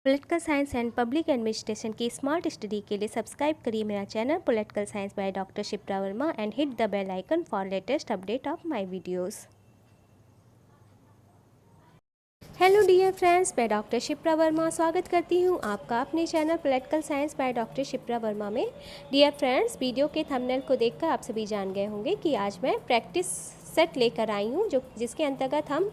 Political science and public administration की smart study के लिए सब्सक्राइब करिए मेरा channel political science by doctor Shipra Verma and hit the bell icon for latest update of my videos. Hello dear friends, मैं doctor Shipra Verma स्वागत करती हूं आपका अपने channel political science by doctor Shipra Verma में। डियर फ्रेंड्स, वीडियो के थंबनेल को देखकर आप सभी जान गए होंगे कि आज मैं प्रैक्टिस सेट लेकर आई हूं जिसके अंतर्गत हम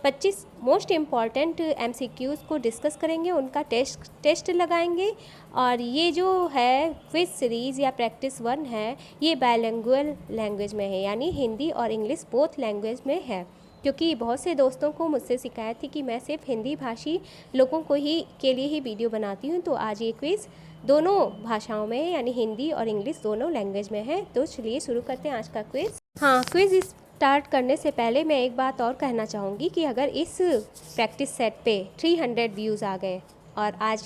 25 मोस्ट इम्पॉर्टेंट MCQs को डिस्कस करेंगे, उनका टेस्ट लगाएंगे। और ये जो है क्विज सीरीज़ या प्रैक्टिस 1 है, ये बायलिंगुअल लैंग्वेज में है, यानी हिंदी और इंग्लिश बोथ लैंग्वेज में है। क्योंकि बहुत से दोस्तों को मुझसे शिकायत थी कि मैं सिर्फ हिंदी भाषी लोगों को ही के लिए ही वीडियो बनाती हूँ, तो आज ये क्विज़ दोनों भाषाओं में है, यानी हिंदी और इंग्लिश दोनों लैंग्वेज में है। तो चलिए शुरू करते हैं आज का क्विज़। हाँ, क्विज़ स्टार्ट करने से पहले मैं एक बात और कहना चाहूँगी कि अगर इस प्रैक्टिस सेट पे 300 व्यूज़ आ गए और आज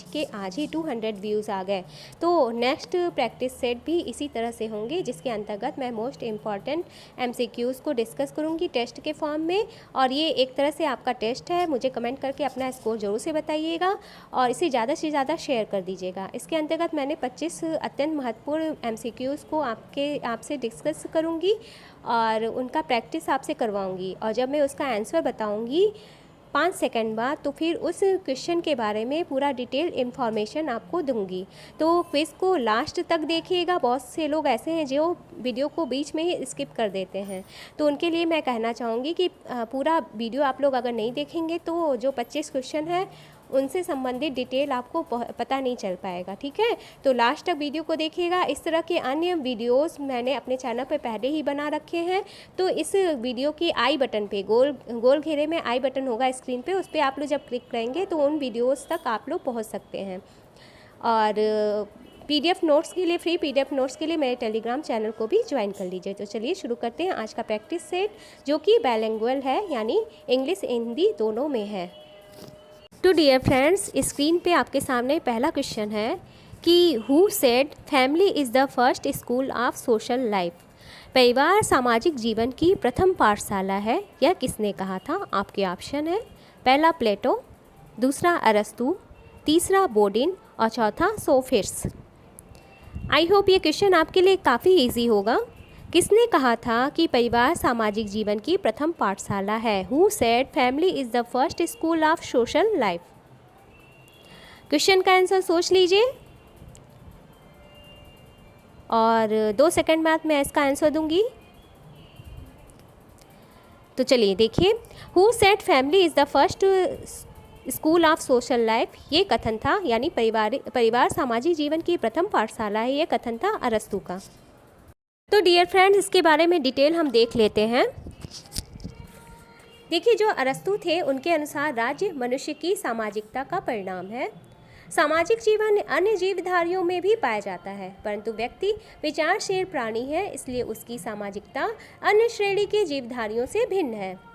ही 200 व्यूज़ आ गए, तो नेक्स्ट प्रैक्टिस सेट भी इसी तरह से होंगे, जिसके अंतर्गत मैं मोस्ट इम्पॉर्टेंट MCQs को डिस्कस करूँगी टेस्ट के फॉर्म में। और ये एक तरह से आपका टेस्ट है। मुझे कमेंट करके अपना स्कोर ज़रूर से बताइएगा और इसे ज़्यादा से ज़्यादा शेयर कर दीजिएगा। इसके अंतर्गत मैंने 25 अत्यंत महत्वपूर्ण MCQs को आपसे डिस्कस करूँगी और उनका प्रैक्टिस आपसे करवाऊँगी। और जब मैं उसका आंसर बताऊँगी 5 सेकंड बाद, तो फिर उस क्वेश्चन के बारे में पूरा डिटेल इन्फॉर्मेशन आपको दूंगी। तो क्विज़ को लास्ट तक देखिएगा। बहुत से लोग ऐसे हैं जो वीडियो को बीच में ही स्किप कर देते हैं, तो उनके लिए मैं कहना चाहूँगी कि पूरा वीडियो आप लोग अगर नहीं देखेंगे तो जो 25 क्वेश्चन है उनसे संबंधित डिटेल आपको पता नहीं चल पाएगा। ठीक है, तो लास्ट तक वीडियो को देखिएगा। इस तरह के अन्य वीडियोस मैंने अपने चैनल पर पहले ही बना रखे हैं, तो इस वीडियो की आई बटन पे गोल घेरे में आई बटन होगा स्क्रीन पे, उस पर आप लोग जब क्लिक करेंगे तो उन वीडियोस तक आप लोग पहुंच सकते हैं। और PDF नोट्स के लिए, फ्री PDF नोट्स के लिए मेरे टेलीग्राम चैनल को भी ज्वाइन कर लीजिए। तो चलिए शुरू करते हैं आज का प्रैक्टिस सेट, जो कि बायलिंगुअल है, यानी इंग्लिश हिंदी दोनों में है। तो डियर फ्रेंड्स, स्क्रीन पे आपके सामने पहला क्वेश्चन है कि who said family is the first school of social life. परिवार सामाजिक जीवन की प्रथम पाठशाला है, यह किसने कहा था? आपके ऑप्शन है, पहला प्लेटो, दूसरा अरस्तु, तीसरा बोडिन और चौथा सोफिर्स। आई होप ये क्वेश्चन आपके लिए काफ़ी इजी होगा। किसने कहा था कि परिवार सामाजिक जीवन की प्रथम पाठशाला है? Who said family is the first school of social life. Question का आंसर सोच लीजिए और 2 सेकंड बाद मैं इसका आंसर दूंगी। तो चलिए देखिए, who said family is the first school of social life, ये कथन था, यानी परिवार सामाजिक जीवन की प्रथम पाठशाला है, ये कथन था अरस्तु का। तो डियर फ्रेंड्स, इसके बारे में डिटेल हम देख लेते हैं। देखिए, जो अरस्तु थे उनके अनुसार राज्य मनुष्य की सामाजिकता का परिणाम है। सामाजिक जीवन अन्य जीवधारियों में भी पाया जाता है, परंतु व्यक्ति विचारशील प्राणी है, इसलिए उसकी सामाजिकता अन्य श्रेणी के जीवधारियों से भिन्न है।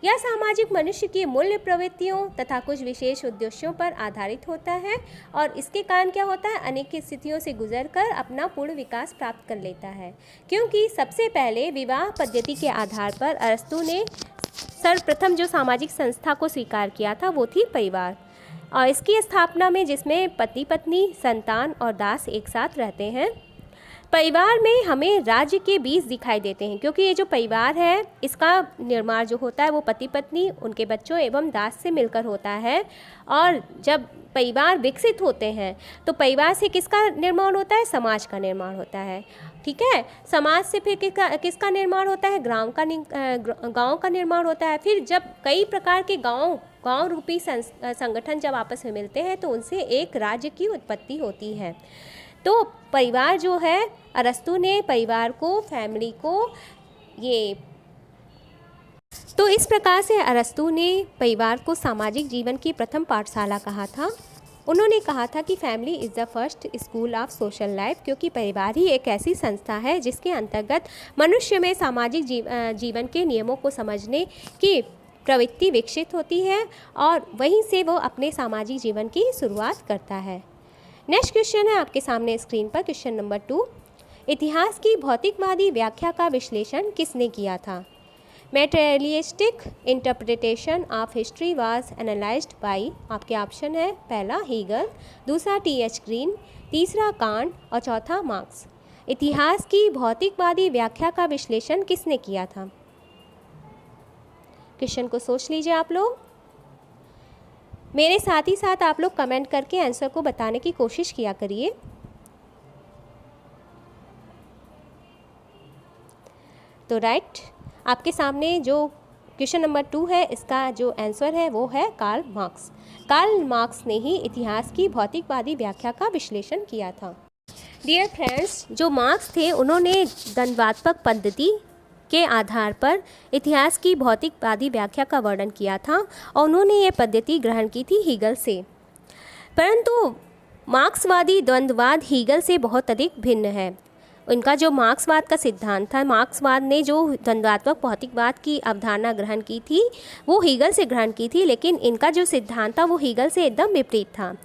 यह सामाजिक मनुष्य की मूल्य प्रवृत्तियों तथा कुछ विशेष उद्देश्यों पर आधारित होता है और इसके कारण क्या होता है, अनेक स्थितियों से गुजरकर अपना पूर्ण विकास प्राप्त कर लेता है। क्योंकि सबसे पहले विवाह पद्धति के आधार पर अरस्तु ने सर्वप्रथम जो सामाजिक संस्था को स्वीकार किया था वो थी परिवार, और इसकी स्थापना में जिसमें पति पत्नी, संतान और दास एक साथ रहते हैं। परिवार में हमें राज्य के बीज दिखाई देते हैं, क्योंकि ये जो परिवार है इसका निर्माण जो होता है वो पति पत्नी, उनके बच्चों एवं दास से मिलकर होता है। और जब परिवार विकसित होते हैं तो परिवार से किसका निर्माण होता है? समाज का निर्माण होता है। ठीक है, समाज से फिर किसका निर्माण होता है? गांव का निर्माण होता है। फिर जब कई प्रकार के गांव रूपी संगठन जब आपस में मिलते हैं तो उनसे एक राज्य की उत्पत्ति होती है। तो परिवार जो है, अरस्तु ने परिवार को, फैमिली को, ये तो इस प्रकार से अरस्तु ने परिवार को सामाजिक जीवन की प्रथम पाठशाला कहा था। उन्होंने कहा था कि family is the first school of social life, क्योंकि परिवार ही एक ऐसी संस्था है जिसके अंतर्गत मनुष्य में सामाजिक जीवन के नियमों को समझने की प्रवृत्ति विकसित होती है और वहीं से वो अपने सामाजिक जीवन की शुरुआत करता है। नेक्स्ट क्वेश्चन है आपके सामने स्क्रीन पर, क्वेश्चन नंबर 2। इतिहास की भौतिकवादी व्याख्या का विश्लेषण किसने किया था? Materialistic interpretation of history was analysed by, आपके ऑप्शन है पहला हीगल, दूसरा टी.एच. ग्रीन, तीसरा कांट और चौथा मार्क्स। इतिहास की भौतिकवादी व्याख्या का विश्लेषण किसने किया था? क्वेश्चन को सोच लीजिए आप लोग। मेरे साथ ही साथ आप लोग कमेंट करके आंसर को बताने की कोशिश किया करिए। तो राइट, आपके सामने जो क्वेश्चन नंबर 2 है, इसका जो आंसर है वो है कार्ल मार्क्स। कार्ल मार्क्स ने ही इतिहास की भौतिकवादी व्याख्या का विश्लेषण किया था। डियर फ्रेंड्स, जो मार्क्स थे उन्होंने द्वंद्वात्मक पद्धति के आधार पर इतिहास की भौतिकवादी व्याख्या का वर्णन किया था और उन्होंने ये पद्धति ग्रहण की थी हीगल से। परंतु मार्क्सवादी द्वंद्ववाद हीगल से बहुत अधिक भिन्न है। उनका जो मार्क्सवाद का सिद्धांत था, मार्क्सवाद ने जो द्वंद्वात्मक भौतिकवाद की अवधारणा ग्रहण की थी वो हीगल से ग्रहण की थी, लेकिन इनका जो सिद्धांत था वो हीगल से एकदम विपरीत था।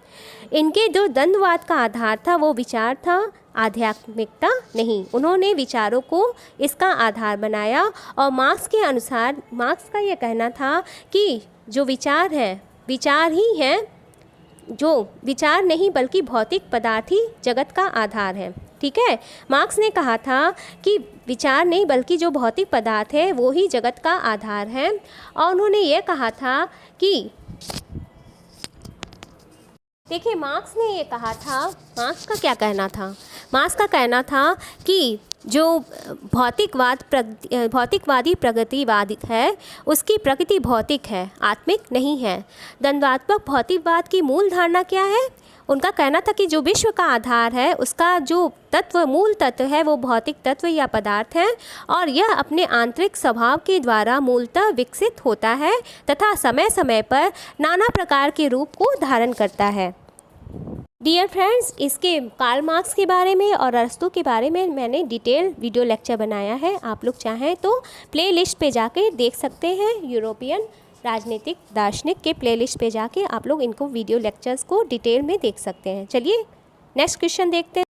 इनके जो द्वंद्ववाद का आधार था वो विचार था, आध्यात्मिकता नहीं। उन्होंने विचारों को इसका आधार बनाया और मार्क्स के अनुसार, मार्क्स का ये कहना था कि जो विचार है, विचार ही हैं, जो विचार नहीं बल्कि भौतिक पदार्थ ही जगत का आधार है। ठीक है, मार्क्स ने कहा था कि विचार नहीं बल्कि जो भौतिक पदार्थ है वो ही जगत का आधार है। और उन्होंने ये कहा था कि देखिए, मार्क्स ने ये कहा था, मार्क्स का क्या कहना था? मार्क्स का कहना था कि जो भौतिकवादी प्रगतिवाद है उसकी प्रकृति भौतिक है, आत्मिक नहीं है। द्वंद्वात्मक भौतिकवाद की मूल धारणा क्या है? उनका कहना था कि जो विश्व का आधार है उसका जो तत्व, मूल तत्व है वो भौतिक तत्व या पदार्थ है और यह अपने आंतरिक स्वभाव के द्वारा मूलतः विकसित होता है तथा समय समय पर नाना प्रकार के रूप को धारण करता है। डियर फ्रेंड्स, इसके कार्ल मार्क्स के बारे में और अरस्तू के बारे में मैंने डिटेल वीडियो लेक्चर बनाया है। आप लोग चाहें तो प्लेलिस्ट पे जाके देख सकते हैं। यूरोपियन राजनीतिक दार्शनिक के प्लेलिस्ट पे जाके आप लोग इनको वीडियो लेक्चर्स को डिटेल में देख सकते हैं। चलिए नेक्स्ट क्वेश्चन देखते हैं।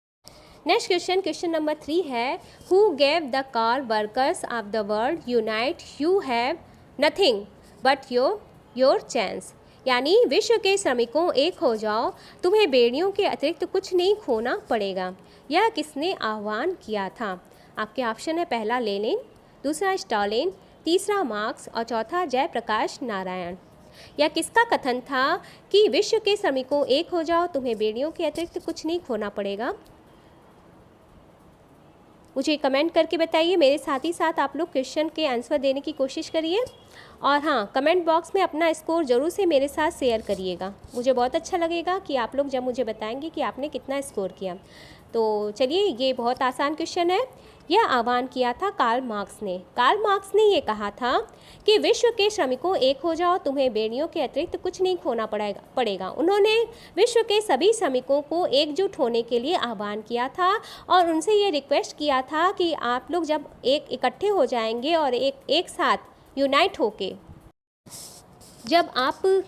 नेक्स्ट क्वेश्चन, क्वेश्चन नंबर 3 है, who gave the car workers of the world unite you have nothing but your chance, यानी विश्व के श्रमिकों एक हो जाओ, तुम्हें बेड़ियों के अतिरिक्त कुछ नहीं खोना पड़ेगा। यह किसने आह्वान किया था? आपके ऑप्शन है पहला लेनिन, दूसरा स्टालिन, तीसरा मार्क्स और चौथा जयप्रकाश नारायण। यह किसका कथन था कि विश्व के श्रमिकों एक हो जाओ, तुम्हें बेड़ियों के अतिरिक्त कुछ नहीं खोना पड़ेगा? मुझे कमेंट करके बताइए। मेरे साथ ही साथ आप लोग क्वेश्चन के आंसर देने की कोशिश करिए और हाँ, कमेंट बॉक्स में अपना स्कोर ज़रूर से मेरे साथ शेयर करिएगा। मुझे बहुत अच्छा लगेगा कि आप लोग जब मुझे बताएंगे कि आपने कितना स्कोर किया। तो चलिए, ये बहुत आसान क्वेश्चन है। यह आह्वान किया था कार्ल मार्क्स ने। कार्ल मार्क्स ने ये कहा था कि विश्व के श्रमिकों एक हो जाओ, तुम्हें बेड़ियों के अतिरिक्त कुछ नहीं खोना पड़ेगा। उन्होंने विश्व के सभी श्रमिकों को एकजुट होने के लिए आह्वान किया था और उनसे ये रिक्वेस्ट किया था कि आप लोग जब एक इकट्ठे हो जाएंगे और एक साथ यूनाइट होके जब आप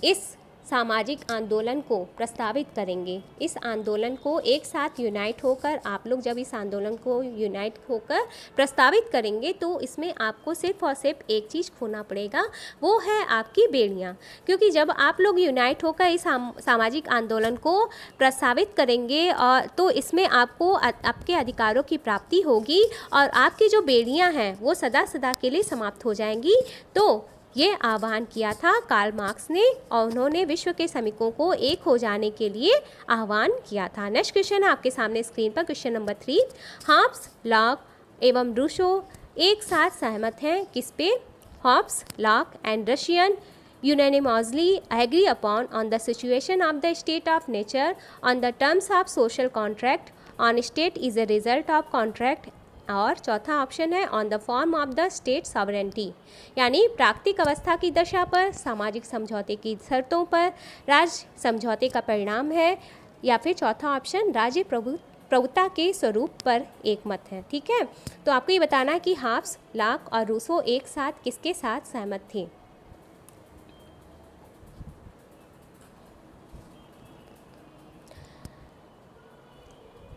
इस सामाजिक आंदोलन को प्रस्तावित करेंगे, इस आंदोलन को एक साथ यूनाइट होकर आप लोग जब इस आंदोलन को यूनाइट होकर प्रस्तावित करेंगे तो इसमें आपको सिर्फ और सिर्फ एक चीज़ खोना पड़ेगा, वो है आपकी बेड़ियाँ। क्योंकि जब आप लोग यूनाइट होकर इस सामाजिक आंदोलन को प्रस्तावित करेंगे और तो इसमें आपको आपके अधिकारों की प्राप्ति होगी और आपकी जो बेड़ियाँ हैं वो सदा सदा के लिए समाप्त हो जाएंगी। तो ये आह्वान किया था कार्ल मार्क्स ने और उन्होंने विश्व के श्रमिकों को एक हो जाने के लिए आह्वान किया था। नेक्स्ट क्वेश्चन है आपके सामने स्क्रीन पर, क्वेश्चन नंबर 3, हॉब्स, लॉक एवं रूसो एक साथ सहमत हैं किस पे? Hobbes, Locke and Russian unanimously agree on the situation of the state of nature on the terms of social contract on state is a result of contract। और चौथा option है on the form of the state sovereignty, यानी प्राकृतिक अवस्था की दशा पर, सामाजिक समझौते की शर्तों पर, राज्य समझौते का परिणाम है, या फिर चौथा ऑप्शन राज्य प्रभुता के स्वरूप पर एक मत है। ठीक है, तो आपको ये बताना है कि हॉब्स, लॉक और रूसो एक साथ किसके साथ सहमत थे?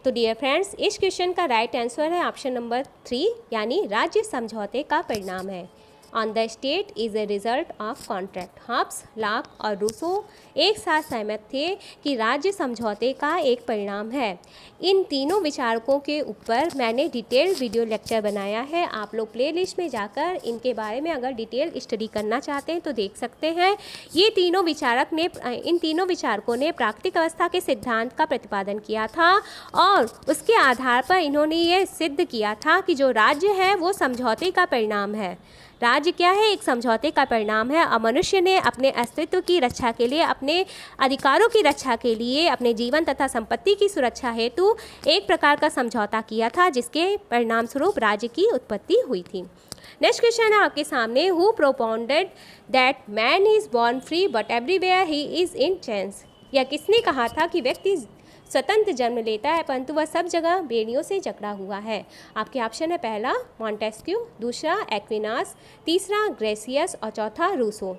तो डियर फ्रेंड्स, इस क्वेश्चन का राइट आंसर है ऑप्शन नंबर 3, यानी राज्य समझौते का परिणाम है। On the state is a result of contract. Hobbes, Locke और रूसो एक साथ सहमत थे कि राज्य समझौते का एक परिणाम है। इन तीनों विचारकों के ऊपर मैंने डिटेल वीडियो लेक्चर बनाया है। आप लोग प्लेलिस्ट में जाकर इनके बारे में अगर डिटेल स्टडी करना चाहते हैं तो देख सकते हैं। इन तीनों विचारकों ने प्राकृतिक अवस्था के सिद्धांत का प्रतिपादन किया था और उसके आधार पर इन्होंने ये सिद्ध किया था कि जो राज्य है वो समझौते का परिणाम है। राज्य क्या है? एक समझौते का परिणाम है और मनुष्य ने अपने अस्तित्व की रक्षा के लिए, अपने अधिकारों की रक्षा के लिए, अपने जीवन तथा संपत्ति की सुरक्षा हेतु एक प्रकार का समझौता किया था, जिसके परिणाम स्वरूप राज्य की उत्पत्ति हुई थी। नेक्स्ट क्वेश्चन है आपके सामने, who propounded that man is born free but everywhere he is in chains. यह किसने कहा था कि व्यक्ति स्वतंत्र जन्म लेता है परंतु वह सब जगह बेड़ियों से जकड़ा हुआ है? आपके ऑप्शन है पहला मॉन्टेस्क्यू, दूसरा एक्विनास, तीसरा ग्रेसियस और चौथा रूसो।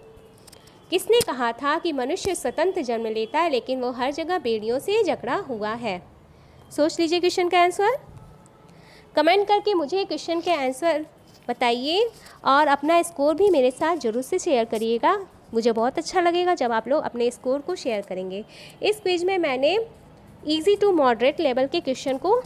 किसने कहा था कि मनुष्य स्वतंत्र जन्म लेता है लेकिन वो हर जगह बेड़ियों से जकड़ा हुआ है? सोच लीजिए क्वेश्चन का आंसर, कमेंट करके मुझे क्वेश्चन के आंसर बताइए और अपना स्कोर भी मेरे साथ ज़रूर से शेयर करिएगा। मुझे बहुत अच्छा लगेगा जब आप लोग अपने स्कोर को शेयर करेंगे। इस क्विज में मैंने इजी टू मॉडरेट लेवल के क्वेश्चन को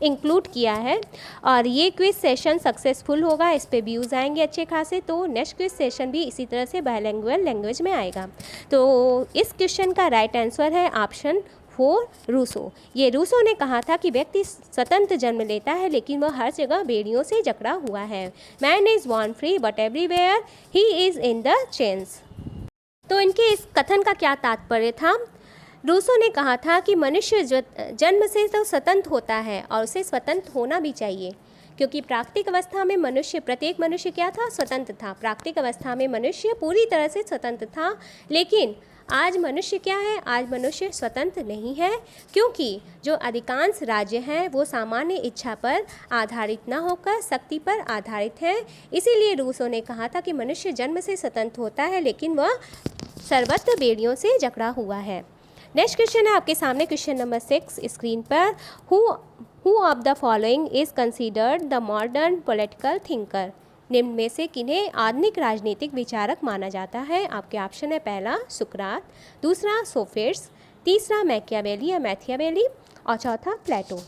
इंक्लूड किया है और ये क्विज सेशन सक्सेसफुल होगा, इस पे व्यूज़ आएंगे अच्छे खासे। तो नेक्स्ट क्विज सेशन भी इसी तरह से बायलैंग्वेज लैंग्वेज में आएगा। तो इस क्वेश्चन का राइट आंसर है ऑप्शन 4 रूसो। ये रूसो ने कहा था कि व्यक्ति स्वतंत्र जन्म लेता है लेकिन वह हर जगह बेड़ियों से जकड़ा हुआ है। Man is born free but everywhere he is in the chains. तो इनके इस कथन का क्या तात्पर्य था? रूसो ने कहा था कि मनुष्य जन्म से तो स्वतंत्र होता है और उसे स्वतंत्र होना भी चाहिए, क्योंकि प्राकृतिक अवस्था में प्रत्येक मनुष्य क्या था? स्वतंत्र था। प्राकृतिक अवस्था में मनुष्य पूरी तरह से स्वतंत्र था, लेकिन आज मनुष्य क्या है? आज मनुष्य स्वतंत्र नहीं है, क्योंकि जो अधिकांश राज्य हैं वो सामान्य इच्छा पर आधारित न होकर शक्ति पर आधारित हैं। इसीलिए रूसो ने कहा था कि मनुष्य जन्म से स्वतंत्र होता है लेकिन वह सर्वत्र बेड़ियों से जकड़ा हुआ है। नेक्स्ट क्वेश्चन है आपके सामने, क्वेश्चन नंबर 6 स्क्रीन पर। Who of the following is considered the modern political thinker. निम्न में से किन्हें आधुनिक राजनीतिक विचारक माना जाता है? आपके ऑप्शन है पहला सुकरात, दूसरा सोफिस्ट्स, तीसरा मैकियावेली या मैथियावेली और चौथा प्लेटो।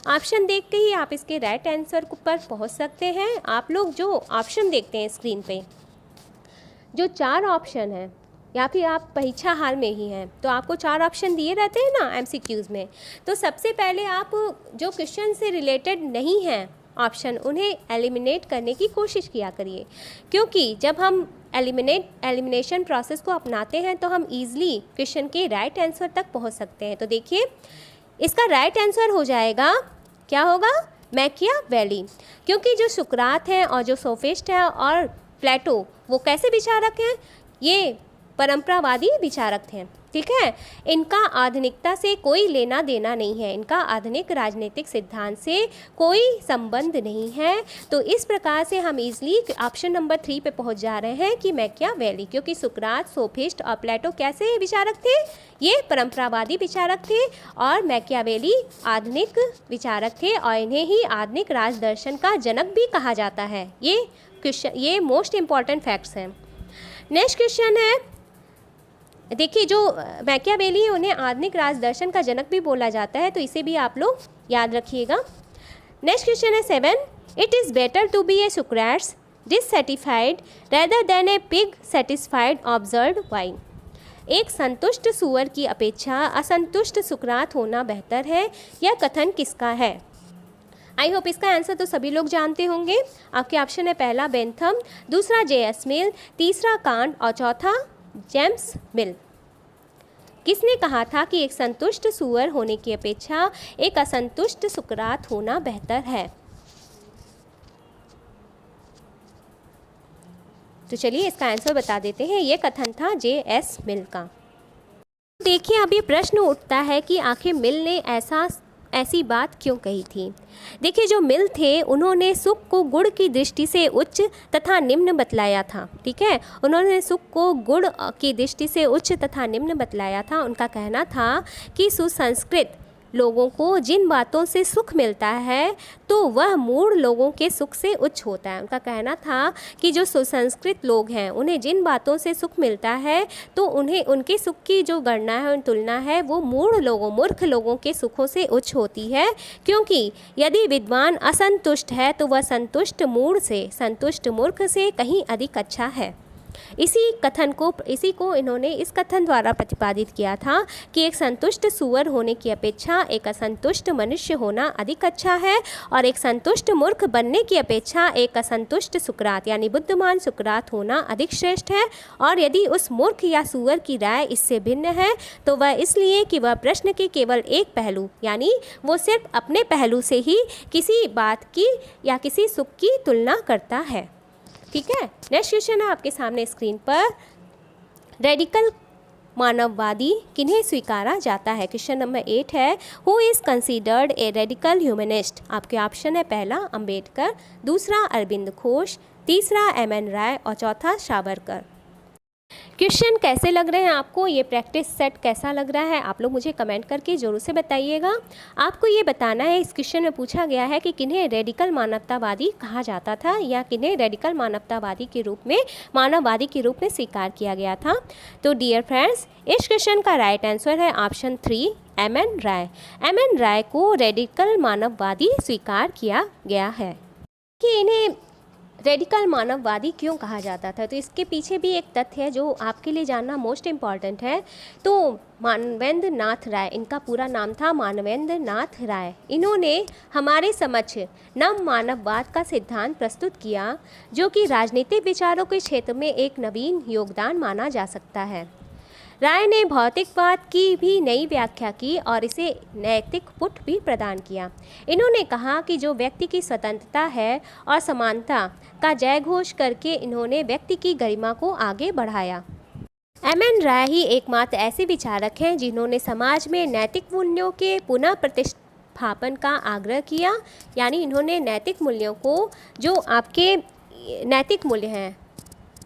ऑप्शन देख के ही आप इसके राइट आंसर पर पहुंच सकते हैं। आप लोग जो ऑप्शन देखते हैं स्क्रीन पे, जो 4 ऑप्शन हैं, या फिर आप परीक्षा हाल में ही हैं तो आपको 4 ऑप्शन दिए रहते हैं ना MCQs में, तो सबसे पहले आप जो क्वेश्चन से रिलेटेड नहीं हैं ऑप्शन, उन्हें एलिमिनेट करने की कोशिश किया करिए, क्योंकि जब हम एलिमिनेशन प्रोसेस को अपनाते हैं तो हम ईजिली क्वेश्चन के राइट आंसर तक पहुंच सकते हैं। तो देखिए इसका राइट आंसर हो जाएगा, क्या होगा? मैकियावेली, क्योंकि जो सुकरात हैं और जो सोफिस्ट हैं और प्लेटो वो कैसे विचारक हैं? ये परंपरावादी विचारक थे, ठीक है। इनका आधुनिकता से कोई लेना देना नहीं है, इनका आधुनिक राजनीतिक सिद्धांत से कोई संबंध नहीं है। तो इस प्रकार से हम इजली ऑप्शन नंबर 3 पे पहुंच जा रहे हैं कि मैकियावेली, क्योंकि सुकरात, सोफिस्ट और प्लेटो कैसे विचारक थे? ये परंपरावादी विचारक थे और मैकियावेली आधुनिक विचारक थे और इन्हें ही आधुनिक राजदर्शन का जनक भी कहा जाता है। ये मोस्ट इम्पॉर्टेंट फैक्ट्स हैं। नेक्स्ट क्वेश्चन है, देखिए जो मैकियावेली है उन्हें आधुनिक राजदर्शन का जनक भी बोला जाता है, तो इसे भी आप लोग याद रखिएगा। नेक्स्ट क्वेश्चन है 7, it is better to be a Socrates dissatisfied rather than a pig satisfied observe why. एक संतुष्ट सुअर की अपेक्षा असंतुष्ट सुकरात होना बेहतर है, यह कथन किसका है? आई होप इसका आंसर तो सभी लोग जानते होंगे। आपके ऑप्शन है पहला बेंथम, दूसरा J.S. मिल, तीसरा कांट और चौथा जेम्स मिल। किसने कहा था कि एक संतुष्ट सुअर होने की अपेक्षा एक असंतुष्ट सुकरात होना बेहतर है? तो चलिए इसका आंसर बता देते हैं। ये कथन था J.S. मिल का। देखिए अब ये प्रश्न उठता है कि आखिर मिल ने ऐसी बात क्यों कही थी। देखिए जो मिल थे उन्होंने सुख को गुण की दृष्टि से उच्च तथा निम्न बतलाया था, ठीक है। उन्होंने सुख को गुण की दृष्टि से उच्च तथा निम्न बतलाया था। उनका कहना था कि सुसंस्कृत लोगों को जिन बातों से सुख मिलता है तो वह मूढ़ लोगों के सुख से उच्च होता है। उनका कहना था कि जो सुसंस्कृत लोग हैं उन्हें जिन बातों से सुख मिलता है तो उन्हें उनके सुख की जो गणना है, तुलना है, वो मूर्ख लोगों के सुखों से उच्च होती है। क्योंकि यदि विद्वान असंतुष्ट है तो वह संतुष्ट मूर्ख से कहीं अधिक अच्छा है। इसी को इन्होंने इस कथन द्वारा प्रतिपादित किया था कि एक संतुष्ट सूअर होने की अपेक्षा एक असंतुष्ट मनुष्य होना अधिक अच्छा है, और एक संतुष्ट मूर्ख बनने की अपेक्षा एक असंतुष्ट सुकरात यानी बुद्धिमान सुकरात होना अधिक श्रेष्ठ है। और यदि उस मूर्ख या सूअर की राय इससे भिन्न है तो वह इसलिए कि वह प्रश्न के केवल एक पहलू यानी वो सिर्फ अपने पहलू से ही किसी बात की या किसी सुख की तुलना करता है। ठीक है, नेक्स्ट क्वेश्चन है आपके सामने स्क्रीन पर। रेडिकल मानववादी किन्हें स्वीकारा जाता है? क्वेश्चन नंबर 8 है, who is considered a radical humanist? आपके ऑप्शन है पहला अंबेडकर, दूसरा अरविंद घोष, तीसरा एम.एन. राय और चौथा सावरकर। क्वेश्चन कैसे लग रहे हैं आपको, ये प्रैक्टिस सेट कैसा लग रहा है, आप लोग मुझे कमेंट करके ज़रूर से बताइएगा। आपको ये बताना है, इस क्वेश्चन में पूछा गया है कि किन्हें रेडिकल मानवतावादी कहा जाता था या किन्हें रेडिकल मानवतावादी के रूप में स्वीकार किया गया था। तो डियर फ्रेंड्स, इस क्वेश्चन का राइट आंसर है ऑप्शन 3 एम.एन. राय। एम.एन. राय को रेडिकल मानववादी स्वीकार किया गया है। कि इन्हें रेडिकल मानववादी क्यों कहा जाता था, तो इसके पीछे भी एक तथ्य है जो आपके लिए जानना मोस्ट इम्पॉर्टेंट है। तो मानवेंद्र नाथ राय, इनका पूरा नाम था मानवेंद्र नाथ राय। इन्होंने हमारे समक्ष नव मानववाद का सिद्धांत प्रस्तुत किया जो कि राजनीतिक विचारों के क्षेत्र में एक नवीन योगदान माना जा सकता है। राय ने भौतिकवाद की भी नई व्याख्या की और इसे नैतिक पुट भी प्रदान किया। इन्होंने कहा कि जो व्यक्ति की स्वतंत्रता है और समानता का जयघोष करके इन्होंने व्यक्ति की गरिमा को आगे बढ़ाया। एम.एन. राय ही एकमात्र ऐसे विचारक हैं जिन्होंने समाज में नैतिक मूल्यों के पुनः प्रतिष्ठापन का आग्रह किया। यानी इन्होंने नैतिक मूल्यों को, जो आपके नैतिक मूल्य हैं,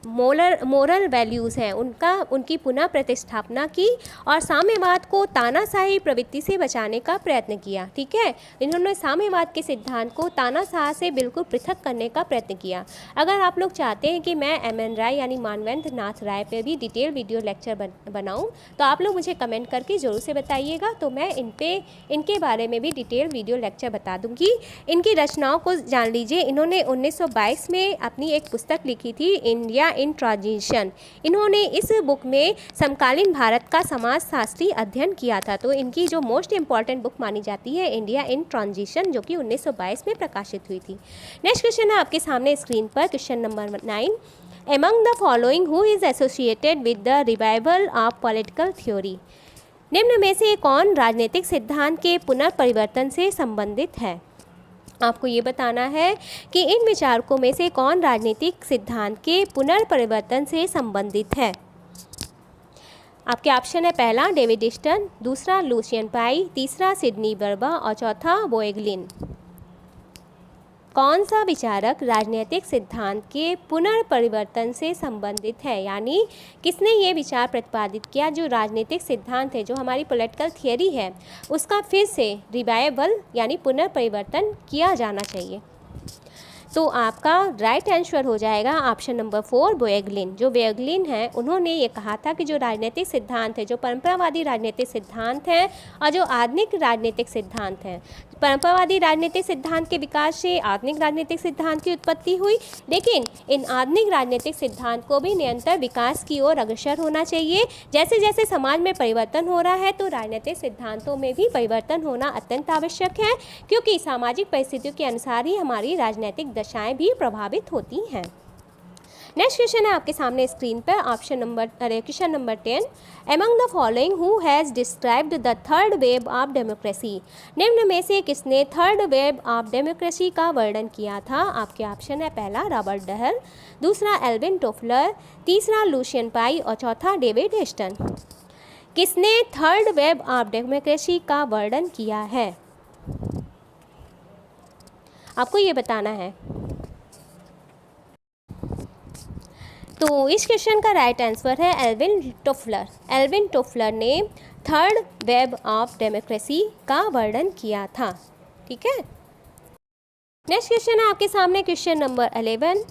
मोरल वैल्यूज़ हैं, उनकी पुनः प्रतिष्ठापना की और साम्यवाद को तानाशाही प्रवृत्ति से बचाने का प्रयत्न किया। ठीक है, इन्होंने साम्यवाद के सिद्धांत को तानाशाह से बिल्कुल पृथक करने का प्रयत्न किया। अगर आप लोग चाहते हैं कि मैं एम.एन. राय यानी मानवेंद्र नाथ राय पर भी डिटेल वीडियो लेक्चर बनाऊं तो आप लोग मुझे कमेंट करके ज़रूर से बताइएगा, तो मैं इनके बारे में भी डिटेल वीडियो लेक्चर बता दूँगी। इनकी रचनाओं को जान लीजिए। इन्होंने 1922 में अपनी एक पुस्तक लिखी थी, इंडिया इन ट्रांजिशन। इन्होंने इस बुक में समकालीन भारत का समाजशास्त्री अध्ययन किया था। तो इनकी जो मोस्ट इम्पॉर्टेंट बुक मानी जाती है इंडिया इन ट्रांजिशन, जो कि 1922 में प्रकाशित हुई थी। नेक्स्ट क्वेश्चन है आपके सामने स्क्रीन पर, question number 9। Among the following who is associated with the revival of political theory? निम्न में से कौन राजनीतिक सिद्धांत के पुनर्परिवर्तन से संबंधित है? आपको ये बताना है कि इन विचारकों में से कौन राजनीतिक सिद्धांत के पुनर्परिवर्तन से संबंधित है। आपके ऑप्शन है पहला डेविड स्टर्न, दूसरा लुसियन पाई, तीसरा सिडनी बर्बा और चौथा बोएगलिन। कौन सा विचारक राजनीतिक सिद्धांत के पुनर्परिवर्तन से संबंधित है? यानी किसने ये विचार प्रतिपादित किया जो राजनीतिक सिद्धांत है, जो हमारी पॉलिटिकल थियरी है, उसका फिर से रिवाइवल यानी पुनर्परिवर्तन किया जाना चाहिए। तो आपका राइट आंसर हो जाएगा ऑप्शन नंबर 4 बोएगलिन। जो बोएगलिन है उन्होंने ये कहा था कि जो राजनीतिक सिद्धांत है, जो परंपरावादी राजनीतिक सिद्धांत हैं और जो आधुनिक राजनीतिक सिद्धांत हैं, परंपरावादी राजनीतिक सिद्धांत के विकास से आधुनिक राजनीतिक सिद्धांत की उत्पत्ति हुई, लेकिन इन आधुनिक राजनीतिक सिद्धांत को भी निरंतर विकास की ओर अग्रसर होना चाहिए। जैसे जैसे समाज में परिवर्तन हो रहा है तो राजनीतिक सिद्धांतों में भी परिवर्तन होना अत्यंत आवश्यक है, क्योंकि सामाजिक परिस्थितियों के अनुसार ही हमारी राजनीतिक दशाएं भी प्रभावित होती हैं। नेक्स्ट क्वेश्चन है आपके सामने स्क्रीन पर, question number 10। Among the following who has described the third wave of democracy? निम्न में से किसने थर्ड वेव ऑफ डेमोक्रेसी का वर्णन किया था? आपके ऑप्शन है पहला रॉबर्ट डहल, दूसरा एल्विन टोफलर, तीसरा लुसियन पाई और चौथा डेविड स्टर्न। किसने थर्ड वेव ऑफ डेमोक्रेसी का वर्णन किया है? आपको ये बताना है। तो इस क्वेश्चन का राइट आंसर है एल्विन टोफलर। एल्विन टोफलर ने थर्ड वेब ऑफ डेमोक्रेसी का वर्णन किया था। ठीक है, नेक्स्ट क्वेश्चन है आपके सामने क्वेश्चन नंबर 11।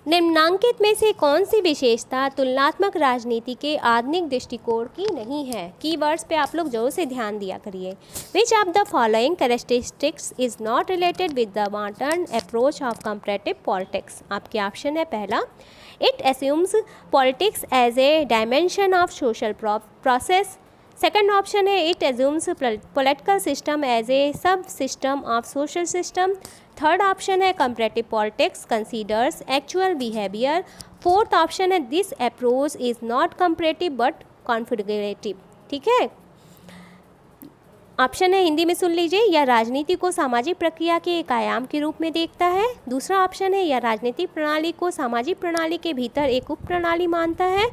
निम्नांकित में से कौन सी विशेषता तुलनात्मक राजनीति के आधुनिक दृष्टिकोण की नहीं है? कीवर्ड्स पे आप लोग जोर से ध्यान दिया करिए। Which of the following characteristics is not related with the modern approach of comparative politics? आपके ऑप्शन है पहला, it assumes politics as a dimension of social process. Second option है, it assumes political system as a sub system of social system. Third option है, comparative politics considers actual behaviour. Fourth option है, this approach is not comparative but configurative. ठीक है, option है, हिंदी में सुन लीजिए, यह राजनीति को सामाजिक प्रक्रिया के एक आयाम के रूप में देखता है। दूसरा ऑप्शन है, यह राजनीतिक प्रणाली को सामाजिक प्रणाली के भीतर एक उप प्रणाली मानता है।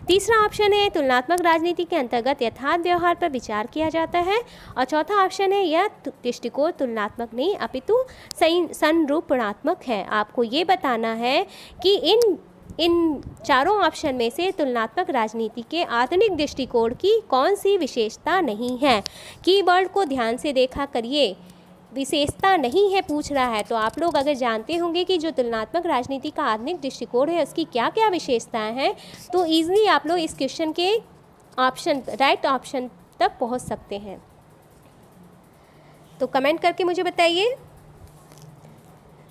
तीसरा ऑप्शन है, तुलनात्मक राजनीति के अंतर्गत यथार्थ व्यवहार पर विचार किया जाता है। और चौथा ऑप्शन है, यह दृष्टिकोण तुलनात्मक नहीं अपितु संरूपणात्मक है। आपको ये बताना है कि इन चारों ऑप्शन में से तुलनात्मक राजनीति के आधुनिक दृष्टिकोण की कौन सी विशेषता नहीं है। कीवर्ड को ध्यान से देखा करिए, विशेषता नहीं है पूछ रहा है, तो आप लोग अगर जानते होंगे कि जो तुलनात्मक राजनीति का आधुनिक दृष्टिकोण है उसकी क्या क्या विशेषताएं हैं, तो ईजिली आप लोग इस क्वेश्चन के ऑप्शन राइट ऑप्शन तक पहुंच सकते हैं। तो कमेंट करके मुझे बताइए।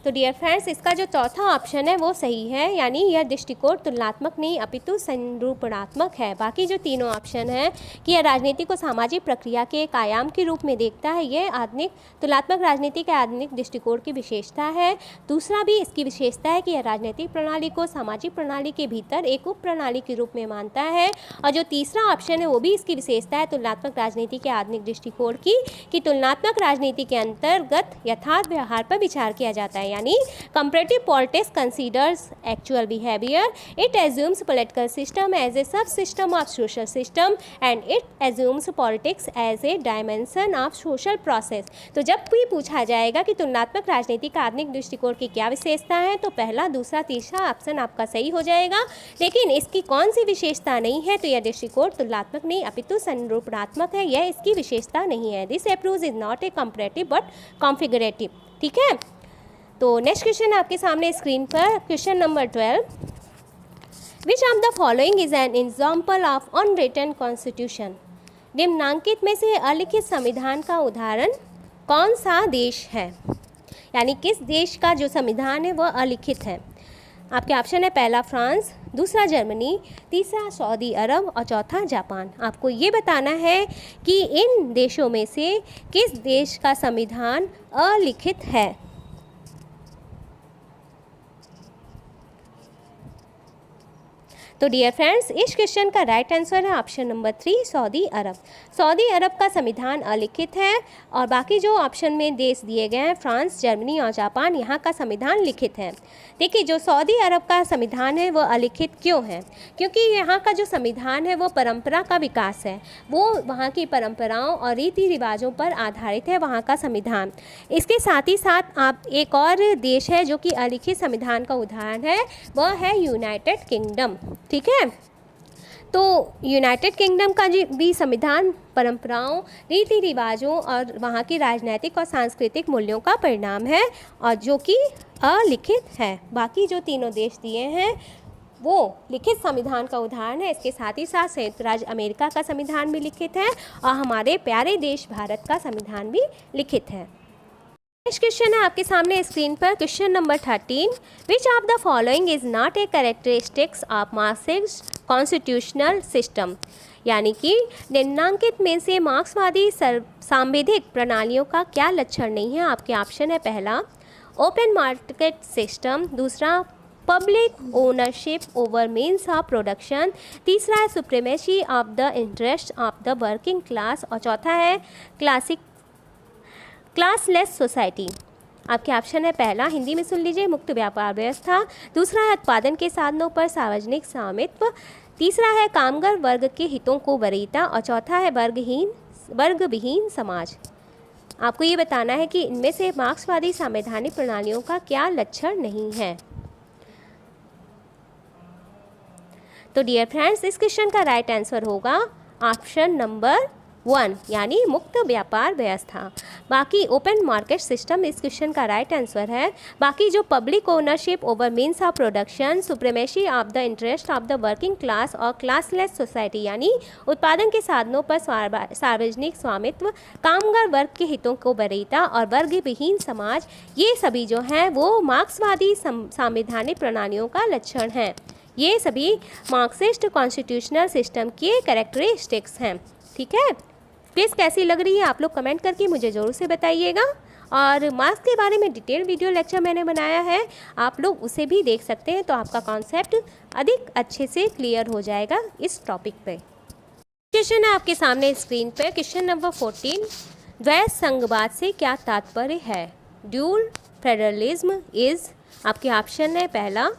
तो डियर फ्रेंड्स, इसका जो चौथा ऑप्शन है वो सही है, यानी यह दृष्टिकोण तुलनात्मक नहीं अपितु संरूपणात्मक है। बाकी जो तीनों ऑप्शन हैं कि यह राजनीति को सामाजिक प्रक्रिया के एक आयाम के रूप में देखता है, यह आधुनिक तुलनात्मक राजनीति के आधुनिक दृष्टिकोण की विशेषता है। दूसरा भी इसकी विशेषता है कि यह राजनीतिक प्रणाली को सामाजिक प्रणाली के भीतर एक उप प्रणाली के रूप में मानता है। और जो तीसरा ऑप्शन है वो भी इसकी विशेषता है तुलनात्मक राजनीति के आधुनिक दृष्टिकोण की, कि तुलनात्मक राजनीति के अंतर्गत यथार्थ व्यवहार पर विचार किया जाता है, यानी comparative politics considers actual behaviour, it assumes political system as a sub system of social system and it assumes politics as a dimension of social process. तो जब भी पूछा जाएगा कि तुलनात्मक राजनीति का आधुनिक दृष्टिकोण की क्या विशेषता है, तो पहला, दूसरा, तीसरा ऑप्शन आपका सही हो जाएगा। लेकिन इसकी कौन सी विशेषता नहीं है, तो यह दृष्टिकोण तुलनात्मक नहीं अपितु संरूपणात्मक है, यह इसकी विशेषता नहीं है। This approach is not a comparative but configurative. ठीक है, तो नेक्स्ट क्वेश्चन आपके सामने स्क्रीन पर question number 12। Which of the following is an example of unwritten constitution? निम्नांकित में से अलिखित संविधान का उदाहरण कौन सा देश है? यानी किस देश का जो संविधान है वह अलिखित है? आपके ऑप्शन है पहला फ्रांस, दूसरा जर्मनी, तीसरा सऊदी अरब और चौथा जापान। आपको ये बताना है कि इन देशों में से किस देश का संविधान अलिखित है। तो डियर फ्रेंड्स, इस क्वेश्चन का राइट आंसर है ऑप्शन नंबर 3, सऊदी अरब। सऊदी अरब का संविधान अलिखित है और बाकी जो ऑप्शन में देश दिए गए हैं फ्रांस, जर्मनी और जापान, यहाँ का संविधान लिखित है। देखिए, जो सऊदी अरब का संविधान है वह अलिखित क्यों है? क्योंकि यहाँ का जो संविधान है वो परंपरा का विकास है, वो वहाँ की परंपराओं और रीति रिवाजों पर आधारित है वहाँ का संविधान। इसके साथ ही साथ आप एक और देश है जो कि अलिखित संविधान का उदाहरण है, वह है यूनाइटेड किंगडम। ठीक है, तो यूनाइटेड किंगडम का भी संविधान परंपराओं, रीति रिवाजों और वहाँ की राजनीतिक और सांस्कृतिक मूल्यों का परिणाम है और जो कि अलिखित है। बाकी जो तीनों देश दिए हैं वो लिखित संविधान का उदाहरण है। इसके साथ ही साथ संयुक्त राज्य अमेरिका का संविधान भी लिखित है और हमारे प्यारे देश भारत का संविधान भी लिखित है। नेक्स्ट क्वेश्चन है आपके सामने स्क्रीन पर question number 13। Which of the following is not A characteristics of Marxist constitutional system? यानी कि निम्नांकित में से मार्क्सवादी सांविधिक प्रणालियों का क्या लक्षण नहीं है? आपके ऑप्शन है पहला, ओपन मार्केट सिस्टम, दूसरा public ownership over means of production, तीसरा है supremacy of the interest of the working class और चौथा है क्लासलेस सोसाइटी। आपके ऑप्शन है पहला, हिंदी में सुन लीजिए, मुक्त व्यापार व्यवस्था, दूसरा है उत्पादन के साधनों पर सार्वजनिक स्वामित्व, तीसरा है कामगार वर्ग के हितों को वरीयता और चौथा है वर्गविहीन समाज। आपको ये बताना है कि इनमें से मार्क्सवादी संवैधानिक प्रणालियों का क्या लक्षण नहीं है। तो डियर फ्रेंड्स, इस क्वेश्चन का राइट आंसर होगा ऑप्शन नंबर 1 यानी मुक्त व्यापार व्यवस्था। बाकी ओपन मार्केट सिस्टम इस क्वेश्चन का राइट आंसर है। बाकी जो public ownership over means of production, supremacy of the interest of the working class और क्लासलेस सोसाइटी यानी उत्पादन के साधनों पर सार्वजनिक स्वामित्व, कामगार वर्ग के हितों को वरीयता और वर्ग विहीन समाज, ये सभी जो हैं वो मार्क्सवादी संवैधानिक प्रणालियों का लक्षण हैं। ये सभी मार्क्सिस्ट कॉन्स्टिट्यूशनल सिस्टम के कैरेक्टरिस्टिक्स हैं। ठीक है, क्विज कैसी लग रही है आप लोग कमेंट करके मुझे ज़रूर से बताइएगा। और मार्क्स के बारे में डिटेल वीडियो लेक्चर मैंने बनाया है, आप लोग उसे भी देख सकते हैं, तो आपका कॉन्सेप्ट अधिक अच्छे से क्लियर हो जाएगा इस टॉपिक पे। क्वेश्चन है आपके सामने स्क्रीन पे, क्वेश्चन नंबर 14, द्वैध संघवाद से क्या तात्पर्य है? ड्यूल फेडरलिज्म इज, आपके ऑप्शन है पहला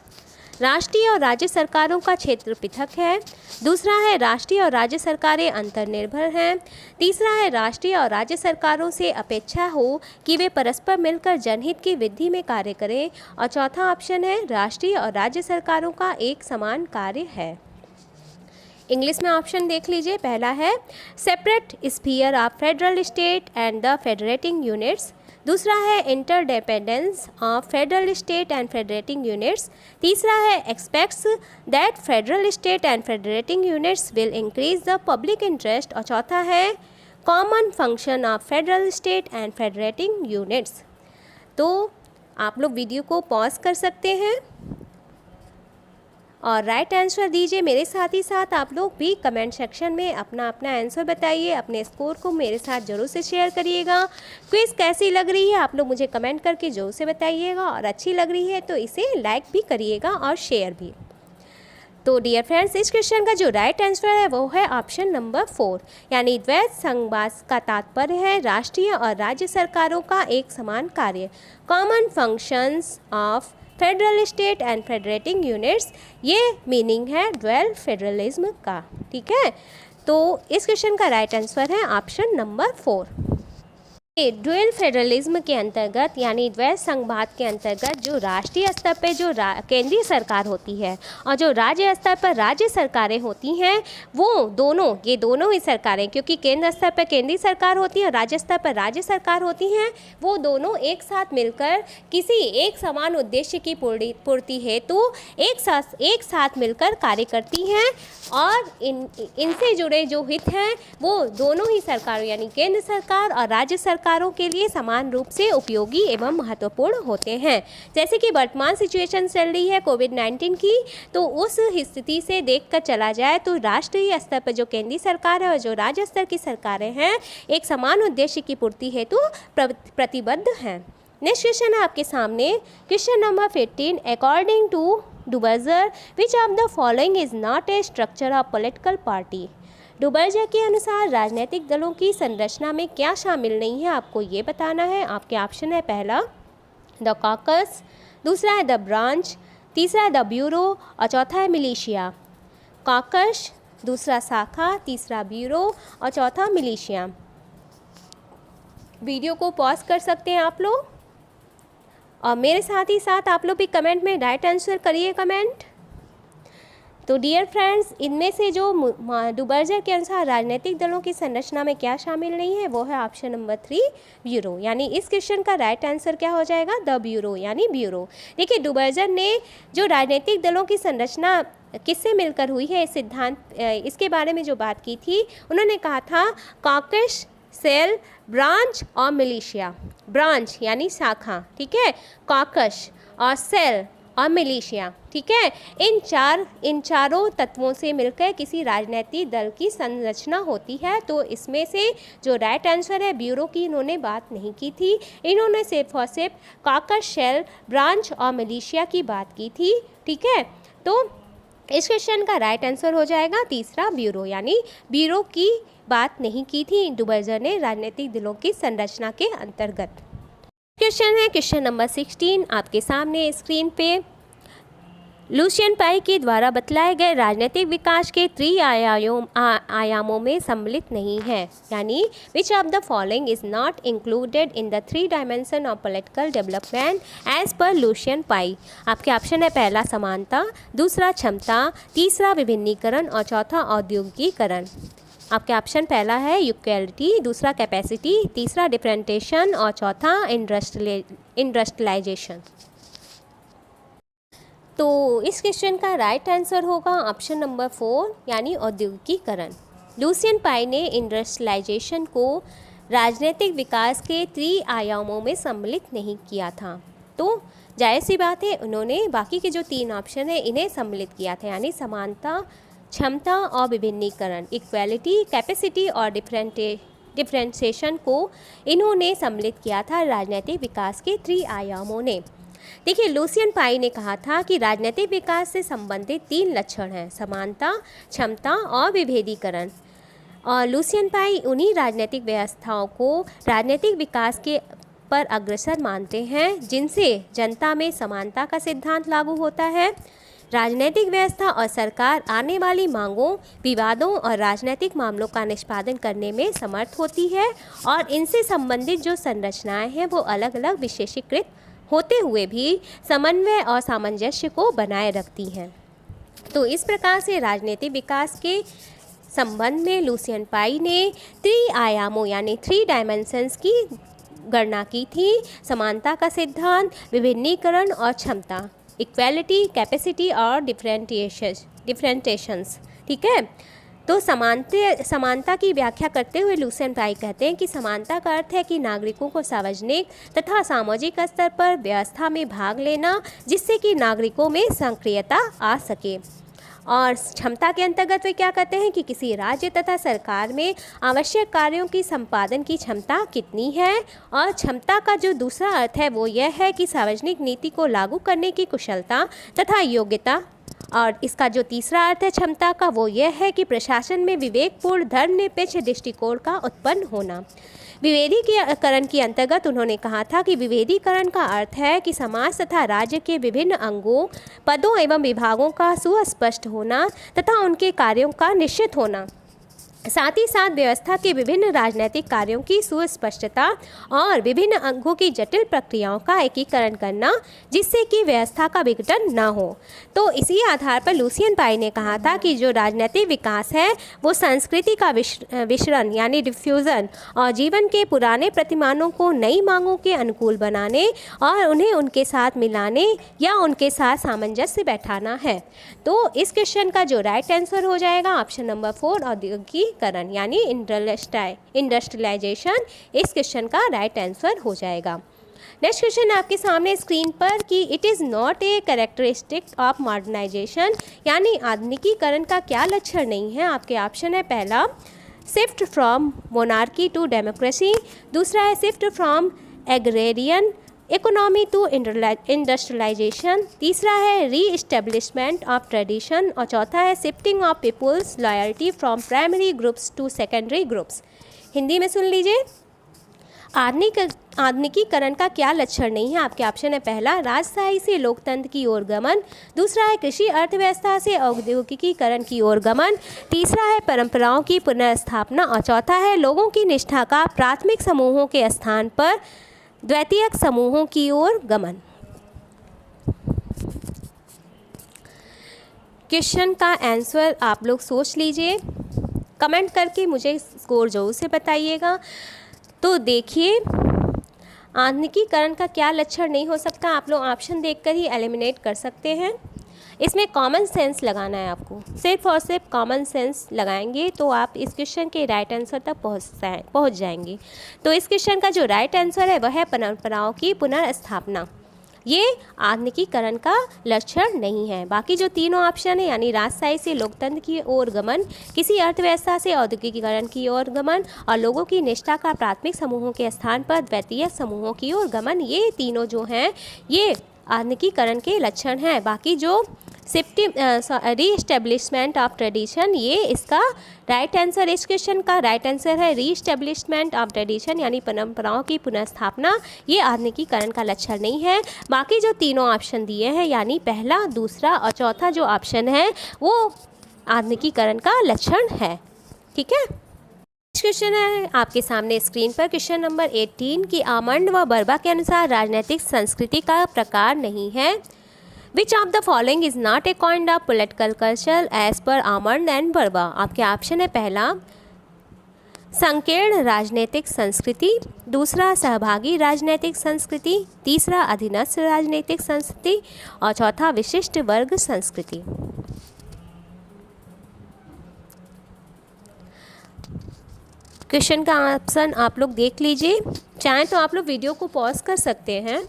राष्ट्रीय और राज्य सरकारों का क्षेत्र पृथक है, दूसरा है राष्ट्रीय और राज्य सरकारें अंतर्निर्भर हैं, तीसरा है राष्ट्रीय और राज्य सरकारों से अपेक्षा हो कि वे परस्पर मिलकर जनहित की वृद्धि में कार्य करें, और चौथा ऑप्शन है राष्ट्रीय और राज्य सरकारों का एक समान कार्य है। इंग्लिश में ऑप्शन देख लीजिए, पहला है separate sphere of federal state and the federating units, दूसरा है interdependence of federal state and federating units, तीसरा है aspects that federal state and federating units will increase the public interest, और चौथा है common function of federal state and federating units. तो आप लोग वीडियो को पॉज कर सकते हैं और राइट आंसर दीजिए। मेरे साथ ही साथ आप लोग भी कमेंट सेक्शन में अपना अपना आंसर बताइए, अपने स्कोर को मेरे साथ ज़रूर से शेयर करिएगा। क्विज़ कैसी लग रही है आप लोग मुझे कमेंट करके ज़रूर से बताइएगा, और अच्छी लग रही है तो इसे लाइक भी करिएगा और शेयर भी। तो डियर फ्रेंड्स, इस क्वेश्चन का जो राइट आंसर है वो है ऑप्शन नंबर 4, यानी द्वैध संघवाद का तात्पर्य है राष्ट्रीय और राज्य सरकारों का एक समान कार्य, common functions of federal state and federating units, ये मीनिंग है ड्वेल फेडरलिज्म का। ठीक है, तो इस क्वेश्चन का राइट आंसर है ऑप्शन नंबर 4। ड्यूल फेडरलिज्म के अंतर्गत यानी द्वैध संघवाद के अंतर्गत जो राष्ट्रीय स्तर पर जो केंद्रीय सरकार होती है और जो राज्य स्तर पर राज्य सरकारें होती हैं, वो दोनों ये दोनों ही सरकारें, क्योंकि केंद्र स्तर पर केंद्रीय सरकार होती है और राज्य स्तर पर राज्य सरकार होती हैं, वो दोनों एक साथ मिलकर किसी एक समान उद्देश्य की पूर्ति हेतु एक साथ मिलकर कार्य करती हैं, और इनसे जुड़े जो हित हैं वो दोनों ही सरकारों यानी केंद्र सरकार और राज्य सरकारों के लिए समान रूप से उपयोगी एवं महत्वपूर्ण होते हैं। जैसे कि वर्तमान सिचुएशन चल रही है कोविड-19 की, तो उस स्थिति से देखकर चला जाए तो राष्ट्रीय स्तर पर जो केंद्रीय सरकार है और जो राज्य स्तर की सरकारें हैं, एक समान उद्देश्य की पूर्ति हेतु प्रतिबद्ध हैं। नेक्स्ट क्वेश्चन है आपके सामने, question number 15, according to Duverger which of the following is not a structure of political party. Duverger के अनुसार राजनीतिक दलों की संरचना में क्या शामिल नहीं है, आपको ये बताना है। आपके ऑप्शन है पहला द कॉकस, दूसरा है द ब्रांच, तीसरा है द ब्यूरो, और चौथा है मिलिशिया। कॉकस, दूसरा शाखा, तीसरा ब्यूरो और चौथा मिलिशिया। वीडियो को पॉज कर सकते हैं आप लोग, और मेरे साथ ही साथ आप लोग भी कमेंट में राइट आंसर करिए कमेंट। तो डियर फ्रेंड्स, इनमें से जो डुबर्जर के अनुसार राजनीतिक दलों की संरचना में क्या शामिल नहीं है वो है ऑप्शन नंबर 3 ब्यूरो, यानी इस क्वेश्चन का राइट आंसर क्या हो जाएगा, द ब्यूरो यानी ब्यूरो। देखिए, डुबर्जर ने जो राजनीतिक दलों की संरचना किससे मिलकर हुई है, सिद्धांत इसके बारे में जो बात की थी, उन्होंने कहा था कॉकस, सेल, ब्रांच और मिलिशिया। ब्रांच यानी शाखा, ठीक है, कॉकस और सेल और मिलिशिया, ठीक है, इन चारों तत्वों से मिलकर किसी राजनीतिक दल की संरचना होती है। तो इसमें से जो राइट आंसर है ब्यूरो की इन्होंने बात नहीं की थी, इन्होंने सिर्फ और सिर्फ कॉकस, सेल, ब्रांच और मिलिशिया की बात की थी। ठीक है, तो इस क्वेश्चन का राइट आंसर हो जाएगा तीसरा ब्यूरो, यानी ब्यूरो की बात नहीं की थी डुबर्जर ने राजनीतिक दलों की संरचना के अंतर्गत। क्वेश्चन है क्वेश्चन नंबर 16 आपके सामने स्क्रीन पे। लुसियन पाई के द्वारा बतलाए गए राजनीतिक विकास के आयामों में सम्मिलित नहीं है, यानी which of the following is not included in the 3 dimension of political development as per Lucian Pye. आपके ऑप्शन है पहला समानता, दूसरा क्षमता, तीसरा विभिन्नीकरण और चौथा औद्योगिकीकरण। आपके ऑप्शन पहला है इक्वालिटी, दूसरा कैपेसिटी, तीसरा डिफरेंटेशन और चौथा इंडस्ट्रियलाइजेशन। तो इस क्वेश्चन का राइट आंसर होगा ऑप्शन नंबर 4 यानी औद्योगिकीकरण। लुसियन पाई ने इंडस्ट्रियलाइजेशन को राजनीतिक विकास के त्रि-आयामों में सम्मिलित नहीं किया था। तो जाहिर सी बात है उन्होंने बाकी के जो 3 ऑप्शन है इन्हें सम्मिलित किया था, यानी समानता, क्षमता और विभिन्नीकरण, इक्वालिटी, कैपेसिटी और डिफरेंशिएशन को इन्होंने सम्मिलित किया था राजनीतिक विकास के त्रि-आयामों ने। देखिए, लुसियन पाई ने कहा था कि राजनीतिक विकास से संबंधित 3 लक्षण हैं, समानता, क्षमता और विभेदीकरण। और लुसियन पाई उन्हीं राजनीतिक व्यवस्थाओं को राजनीतिक विकास के पर अग्रसर मानते हैं जिनसे जनता में समानता का सिद्धांत लागू होता है। राजनीतिक व्यवस्था और सरकार आने वाली मांगों, विवादों और राजनीतिक मामलों का निष्पादन करने में समर्थ होती है और इनसे संबंधित जो संरचनाएं हैं वो अलग अलग विशेषीकृत होते हुए भी समन्वय और सामंजस्य को बनाए रखती हैं। तो इस प्रकार से राजनीतिक विकास के संबंध में लुसियन पाई ने त्रि-आयामों यानी 3 डायमेंशंस की गणना की थी, समानता का सिद्धांत, विभिन्नीकरण और क्षमता, इक्वालिटी, कैपेसिटी और डिफरेंटिएशंस। ठीक है, तो समानता की व्याख्या करते हुए लुसियन पाई कहते हैं कि समानता का अर्थ है कि नागरिकों को सार्वजनिक तथा सामाजिक स्तर पर व्यवस्था में भाग लेना जिससे कि नागरिकों में सक्रियता आ सके। और क्षमता के अंतर्गत वे क्या कहते हैं कि किसी राज्य तथा सरकार में आवश्यक कार्यों की संपादन की क्षमता कितनी है। और क्षमता का जो दूसरा अर्थ है वो यह है कि सार्वजनिक नीति को लागू करने की कुशलता तथा योग्यता। और इसका जो तीसरा अर्थ है क्षमता का वो यह है कि प्रशासन में विवेकपूर्ण धर्मनिरपेक्ष दृष्टिकोण का उत्पन्न होना। विभेदीकरण के अंतर्गत उन्होंने कहा था कि विभेदीकरण का अर्थ है कि समाज तथा राज्य के विभिन्न अंगों, पदों एवं विभागों का सुस्पष्ट होना तथा उनके कार्यों का निश्चित होना, साथ ही साथ व्यवस्था के विभिन्न राजनीतिक कार्यों की सुस्पष्टता और विभिन्न अंगों की जटिल प्रक्रियाओं का एकीकरण करना जिससे कि व्यवस्था का विघटन न हो। तो इसी आधार पर लुसियन पाई ने कहा था कि जो राजनीतिक विकास है वो संस्कृति का विसरण यानी डिफ्यूज़न और जीवन के पुराने प्रतिमानों को नई मांगों के अनुकूल बनाने और उन्हें उनके साथ मिलाने या उनके साथ सामंजस्य बैठाना है। तो इस क्वेश्चन का जो राइट आंसर हो जाएगा ऑप्शन नंबर 4 औद्योगिकीकरण यानी इंडस्ट्रियलाइजेशन, इस क्वेश्चन का राइट आंसर हो जाएगा। नेक्स्ट क्वेश्चन आपके सामने स्क्रीन पर कि it is not a characteristic of modernisation यानी आधुनिकीकरण का क्या लक्षण नहीं है। आपके ऑप्शन है पहला shift from monarchy to democracy, दूसरा है shift from agrarian economy to industrialisation, तीसरा है री एस्टेब्लिशमेंट ऑफ ट्रेडिशन और चौथा है shifting of people's loyalty from primary groups to secondary groups. Hindi में सुन लीजिए, आधुनिकीकरण का क्या लक्षण नहीं है। आपके ऑप्शन है पहला राजशाही से लोकतंत्र की ओर गमन, दूसरा है कृषि अर्थव्यवस्था से औद्योगिकीकरण की ओर गमन, तीसरा है परंपराओं की पुनर्स्थापना और चौथा है लोगों की निष्ठा का प्राथमिक समूहों के स्थान पर द्वितीयक समूहों की ओर गमन। क्वेश्चन का आंसर आप लोग सोच लीजिए, कमेंट करके मुझे स्कोर जरूर से बताइएगा। तो देखिए, आधुनिकीकरण का क्या लक्षण नहीं हो सकता, आप लोग ऑप्शन देखकर ही एलिमिनेट कर सकते हैं। इसमें कॉमन सेंस लगाना है आपको, सिर्फ और सिर्फ कॉमन सेंस लगाएंगे तो आप इस क्वेश्चन के राइट आंसर तक पहुंच जाएंगे। तो इस क्वेश्चन का जो राइट आंसर है वह है परंपराओं की पुनर्स्थापना। ये आधुनिकीकरण का लक्षण नहीं है। बाकी जो तीनों ऑप्शन है यानी राजशाही से लोकतंत्र की ओर गमन, किसी अर्थव्यवस्था से औद्योगिकीकरण की ओर गमन और लोगों की निष्ठा का प्राथमिक समूहों के स्थान पर द्वितीय समूहों की ओर गमन, ये तीनों जो हैं ये आधुनिकीकरण के लक्षण हैं। बाकी जो री एस्टेब्लिशमेंट ऑफ ट्रेडिशन, ये इसका राइट आंसर, इस क्वेश्चन का राइट आंसर है री एस्टेब्लिशमेंट ऑफ ट्रेडिशन यानी परंपराओं की पुनर्स्थापना, ये आधुनिकीकरण का लक्षण नहीं है। बाकी जो तीनों ऑप्शन दिए हैं यानी पहला, दूसरा और चौथा जो ऑप्शन है वो आधुनिकीकरण का लक्षण है। ठीक है, क्वेश्चन है आपके सामने स्क्रीन पर क्वेश्चन नंबर 18 कि आमंड व बर्बा के अनुसार राजनीतिक संस्कृति का प्रकार नहीं है। Which of the following is not a kind of political culture as per Almond and Verba. आपके ऑप्शन है पहला संकीर्ण राजनीतिक संस्कृति, दूसरा सहभागी राजनीतिक संस्कृति, तीसरा अधीनस्थ राजनीतिक संस्कृति और चौथा विशिष्ट वर्ग संस्कृति। क्वेश्चन का ऑप्शन आप लोग देख लीजिए, चाहें तो आप लोग वीडियो को पॉज कर सकते हैं।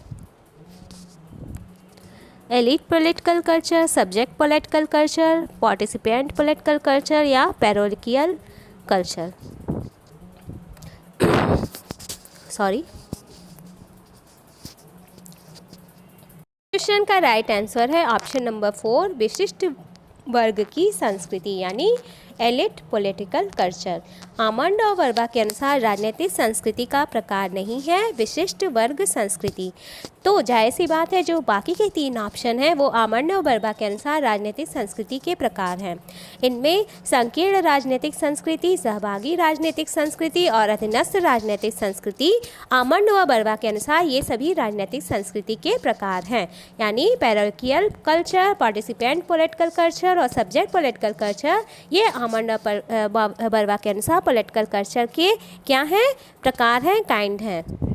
Elite political culture, subject political culture, participant political culture या पैरोकियल कल्चर। सॉरी, क्वेश्चन का राइट आंसर है ऑप्शन नंबर 4, विशिष्ट वर्ग की संस्कृति यानी एलिट पॉलिटिकल कल्चर। आमंड और वर्बा के अनुसार राजनीतिक संस्कृति का प्रकार नहीं है विशिष्ट वर्ग संस्कृति। तो जाहिर सी बात है जो बाकी के 3 ऑप्शन हैं वो आमंड और वर्बा के अनुसार राजनीतिक संस्कृति के प्रकार हैं। इनमें संकीर्ण राजनीतिक संस्कृति, सहभागी राजनीतिक संस्कृति और अधीनस्थ राजनीतिक संस्कृति आमंड व वर्बा के अनुसार ये सभी राजनीतिक संस्कृति के प्रकार हैं, यानी parochial culture, participant political culture और सब्जेक्ट पॉलिटिकल कल्चर ये आमंड और वर्बा के अनुसार पॉलिटिकल कल्चर के क्या हैं, प्रकार हैं, काइंड हैं।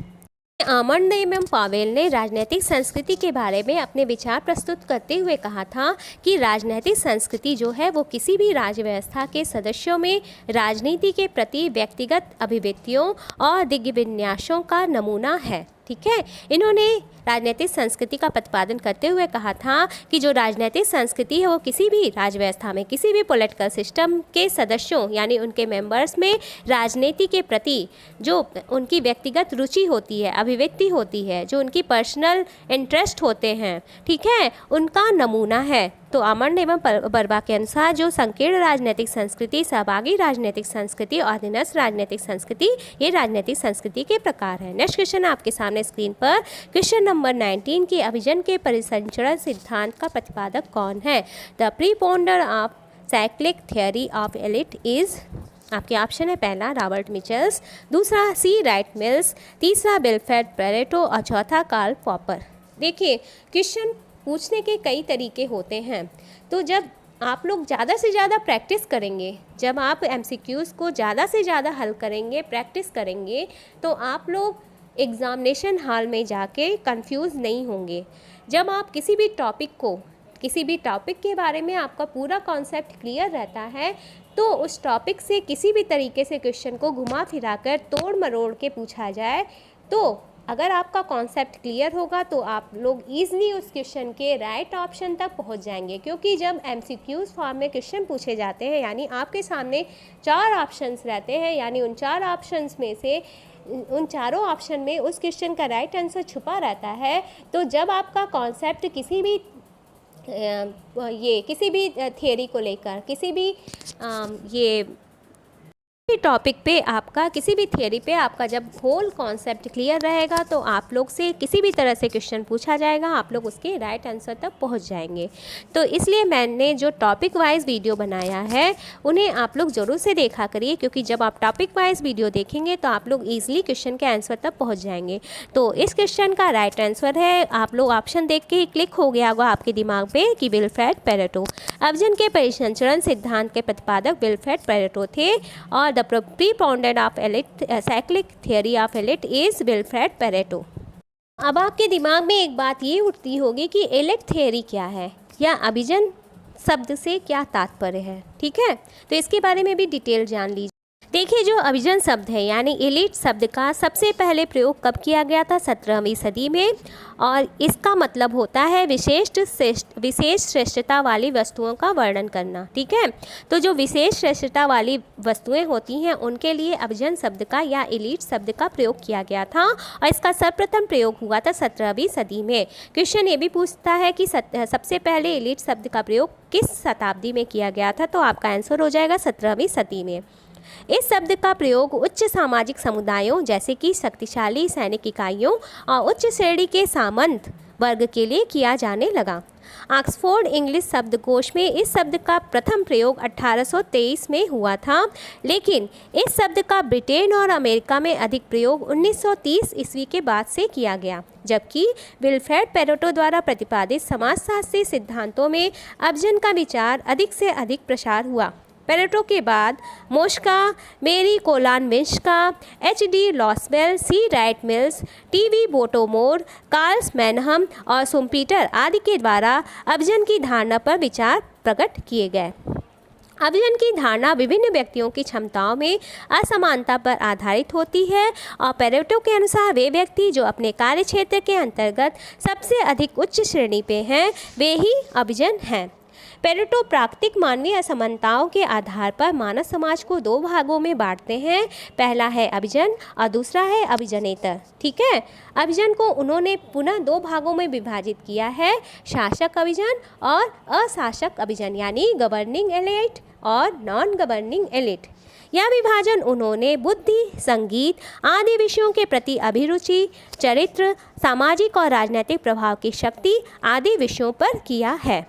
आमंड एवं पावेल ने राजनीतिक संस्कृति के बारे में अपने विचार प्रस्तुत करते हुए कहा था कि राजनीतिक संस्कृति जो है वो किसी भी राज्य व्यवस्था के सदस्यों में राजनीति के प्रति व्यक्तिगत अभिव्यक्तियों और दिग्विन्यासों का नमूना है। ठीक है, इन्होंने राजनीतिक संस्कृति का प्रतिपादन करते हुए कहा था कि जो राजनीतिक संस्कृति है वो किसी भी राज्य व्यवस्था में किसी भी पॉलिटिकल सिस्टम के सदस्यों यानी उनके मेंबर्स में राजनीति के प्रति जो उनकी व्यक्तिगत रुचि होती है, अभिव्यक्ति होती है, जो उनकी पर्सनल इंटरेस्ट होते हैं, ठीक है, उनका नमूना है। तो आमंड एवं वर्बा के अनुसार जो संकीर्ण राजनीतिक संस्कृति, सहभागी राजनीतिक संस्कृति और अधीनस्थ राजनीतिक संस्कृति ये राजनीतिक संस्कृति के प्रकार हैं। नेक्स्ट क्वेश्चन आपके सामने स्क्रीन पर क्वेश्चन नंबर 19 की अभिजन के परिसंचरण सिद्धांत का प्रतिपादक कौन है? The propounder of cyclic theory of elite is. आपके ऑप्शन है पहला रॉबर्ट मिचेल्स, दूसरा सी राइट मिल्स, तीसरा विल्फ्रेड पेरेटो और चौथा कार्ल पॉपर। देखिए क्वेश्चन पूछने के कई तरीके होते हैं, तो जब आप लोग ज़्यादा से ज़्यादा प्रैक्टिस करेंगे, जब आप एमसीक्यूज़ को ज़्यादा से ज़्यादा हल करेंगे, प्रैक्टिस करेंगे, तो आप लोग एग्ज़ामिनेशन हॉल में जाके कंफ्यूज नहीं होंगे। जब आप किसी भी टॉपिक के बारे में आपका पूरा कॉन्सेप्ट क्लियर रहता है तो उस टॉपिक से किसी भी तरीके से क्वेश्चन को घुमा फिरा कर तोड़ मरोड़ के पूछा जाए तो अगर आपका कॉन्सेप्ट क्लियर होगा तो आप लोग ईज़िली उस क्वेश्चन के राइट ऑप्शन तक पहुंच जाएंगे। क्योंकि जब एमसीक्यूज़ फॉर्म में क्वेश्चन पूछे जाते हैं यानी आपके सामने 4 ऑप्शंस रहते हैं, यानी उन 4 ऑप्शंस में से उन चारों ऑप्शन में उस क्वेश्चन का राइट आंसर छुपा रहता है। तो जब आपका कॉन्सेप्ट किसी भी थियरी को लेकर किसी भी टॉपिक पे आपका किसी भी थियरी पे आपका जब होल कॉन्सेप्ट क्लियर रहेगा तो आप लोग से किसी भी तरह से क्वेश्चन पूछा जाएगा, आप लोग उसके राइट आंसर तक पहुंच जाएंगे। तो इसलिए मैंने जो टॉपिक वाइज वीडियो बनाया है उन्हें आप लोग ज़रूर से देखा करिए, क्योंकि जब आप टॉपिक वाइज वीडियो देखेंगे तो आप लोग ईजिली क्वेश्चन के आंसर तक पहुँच जाएंगे। तो इस क्वेश्चन का राइट आंसर है, आप लोग ऑप्शन देख के क्लिक हो गया होगा आपके दिमाग में कि विल्फ्रेड पेरेटो। अभिजन के परिसंचरण सिद्धांत के प्रतिपादक विल्फ्रेड पेरेटो थे और the proponent of elite cyclic theory of elite is Wilfred Pareto. अब आपके दिमाग में एक बात ये उठती होगी कि एलिट थियोरी क्या है या अभिजन शब्द से क्या तात्पर्य है। ठीक है, तो इसके बारे में भी डिटेल जान लीजिए। देखिए जो अभिजन शब्द है यानी एलिट शब्द का सबसे पहले प्रयोग कब किया गया था? 17वीं सदी में, और इसका मतलब होता है विशेष श्रेष्ठता वाली वस्तुओं का वर्णन करना। ठीक है, तो जो विशेष श्रेष्ठता वाली वस्तुएं होती हैं उनके लिए अभिजन शब्द का या एलिट शब्द का प्रयोग किया गया था और इसका सर्वप्रथम प्रयोग हुआ था 17वीं सदी में। क्वेश्चन ये भी पूछता है कि सबसे पहले एलिट शब्द का प्रयोग किस शताब्दी में किया गया था, तो आपका आंसर हो जाएगा 17वीं सदी में। इस शब्द का प्रयोग उच्च सामाजिक समुदायों जैसे कि शक्तिशाली सैनिक इकाइयों और उच्च श्रेणी के सामंत वर्ग के लिए किया जाने लगा। ऑक्सफोर्ड इंग्लिश शब्दकोश में इस शब्द का प्रथम प्रयोग 1823 में हुआ था, लेकिन इस शब्द का ब्रिटेन और अमेरिका में अधिक प्रयोग 1930 ईस्वी के बाद से किया गया, जबकि विल्फ्रेड पेरेटो द्वारा प्रतिपादित समाजशास्त्री सिद्धांतों में अभिजन का विचार अधिक से अधिक प्रसार हुआ। पेरेटो के बाद मोस्का, मेरी कोलानविस्का, H D. Lasswell, C. Wright Mills, T B. Bottomore, Karl Mannheim और शुम्पीटर आदि के द्वारा अभिजन की धारणा पर विचार प्रकट किए गए। अभिजन की धारणा विभिन्न व्यक्तियों की क्षमताओं में असमानता पर आधारित होती है और पेरेटो के अनुसार वे व्यक्ति जो अपने कार्य क्षेत्र के अंतर्गत सबसे अधिक उच्च श्रेणी पे हैं वे ही अभिजन हैं। पेरेटो प्राकृतिक मानवीय असमानताओं के आधार पर मानव समाज को दो भागों में बांटते हैं। पहला है अभिजन और दूसरा है अभिजनेतर। ठीक है, अभिजन को उन्होंने पुनः दो भागों में विभाजित किया है, शासक अभिजन और अशासक अभिजन, यानी गवर्निंग एलिट और नॉन गवर्निंग एलिट। यह विभाजन उन्होंने बुद्धि, संगीत आदि विषयों के प्रति अभिरुचि, चरित्र, सामाजिक और राजनीतिक प्रभाव की शक्ति आदि विषयों पर किया है।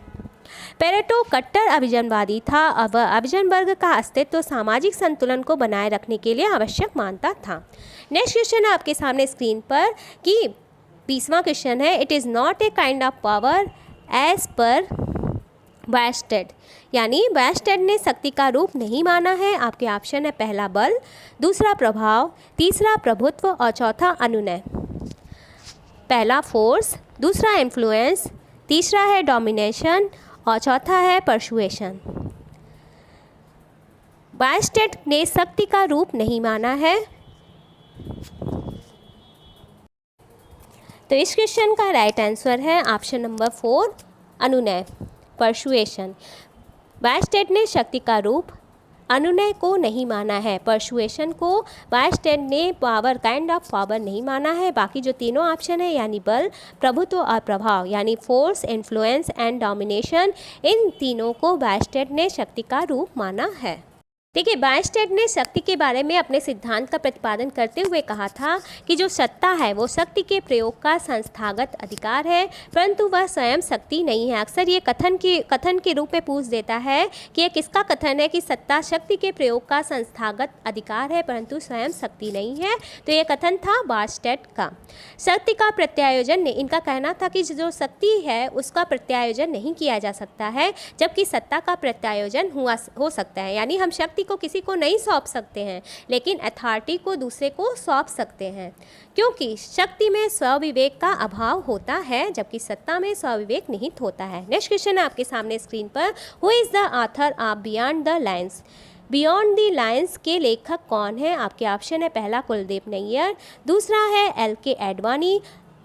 पेरेटो कट्टर अभिजनवादी था और वह अभिजन वर्ग का अस्तित्व सामाजिक संतुलन को बनाए रखने के लिए आवश्यक मानता था। नेक्स्ट क्वेश्चन है आपके सामने स्क्रीन पर कि 20वां क्वेश्चन है, it is not a kind of power as per Bierstedt, यानी बायस्टेड ने शक्ति का रूप नहीं माना है। आपके ऑप्शन है पहला बल, दूसरा प्रभाव, तीसरा प्रभुत्व और चौथा अनुनय। पहला फोर्स, दूसरा इन्फ्लुएंस, तीसरा है डोमिनेशन और चौथा है परसुएशन। बायस्टेड ने शक्ति का रूप नहीं माना है। तो इस क्वेश्चन का राइट आंसर है ऑप्शन नंबर 4 अनुनय, परसुएशन। बायस्टेड ने शक्ति का रूप अनुनय को नहीं माना है, परसुएशन को बायस्टेड ने पावर काइंड ऑफ पावर नहीं माना है। बाकी जो तीनों ऑप्शन है यानी बल, प्रभुत्व और प्रभाव यानी फोर्स, इन्फ्लुएंस एंड डोमिनेशन, इन तीनों को बायस्टेड ने शक्ति का रूप माना है। देखिए, बायस्टेड ने शक्ति के बारे में अपने सिद्धांत का प्रतिपादन करते हुए कहा था कि जो सत्ता है वो शक्ति के प्रयोग का संस्थागत अधिकार है, परंतु वह स्वयं शक्ति नहीं है। अक्सर ये कथन के रूप में पूछ देता है कि यह किसका कथन है कि सत्ता शक्ति के प्रयोग का संस्थागत अधिकार है परंतु स्वयं शक्ति नहीं है। तो ये कथन था बायस्टेड का। शक्ति का प्रत्यायोजन, इनका कहना था कि जो शक्ति है उसका प्रत्यायोजन नहीं किया जा सकता है, जबकि सत्ता का प्रत्यायोजन हो सकता है। यानी हम शक्ति को किसी को नहीं सौंप सकते हैं लेकिन अथॉरिटी को दूसरे को सौंप सकते हैं, क्योंकि शक्ति में स्वविवेक का अभाव होता है जबकि सत्ता में स्वविवेक निहित होता है। नेक्स्ट क्वेश्चन है आपके सामने स्क्रीन पर, who is the author of beyond the lines. Beyond the lines के लेखक कौन है? आपके ऑप्शन है पहला कुलदीप नैयर, दूसरा है एल.के. आडवाणी,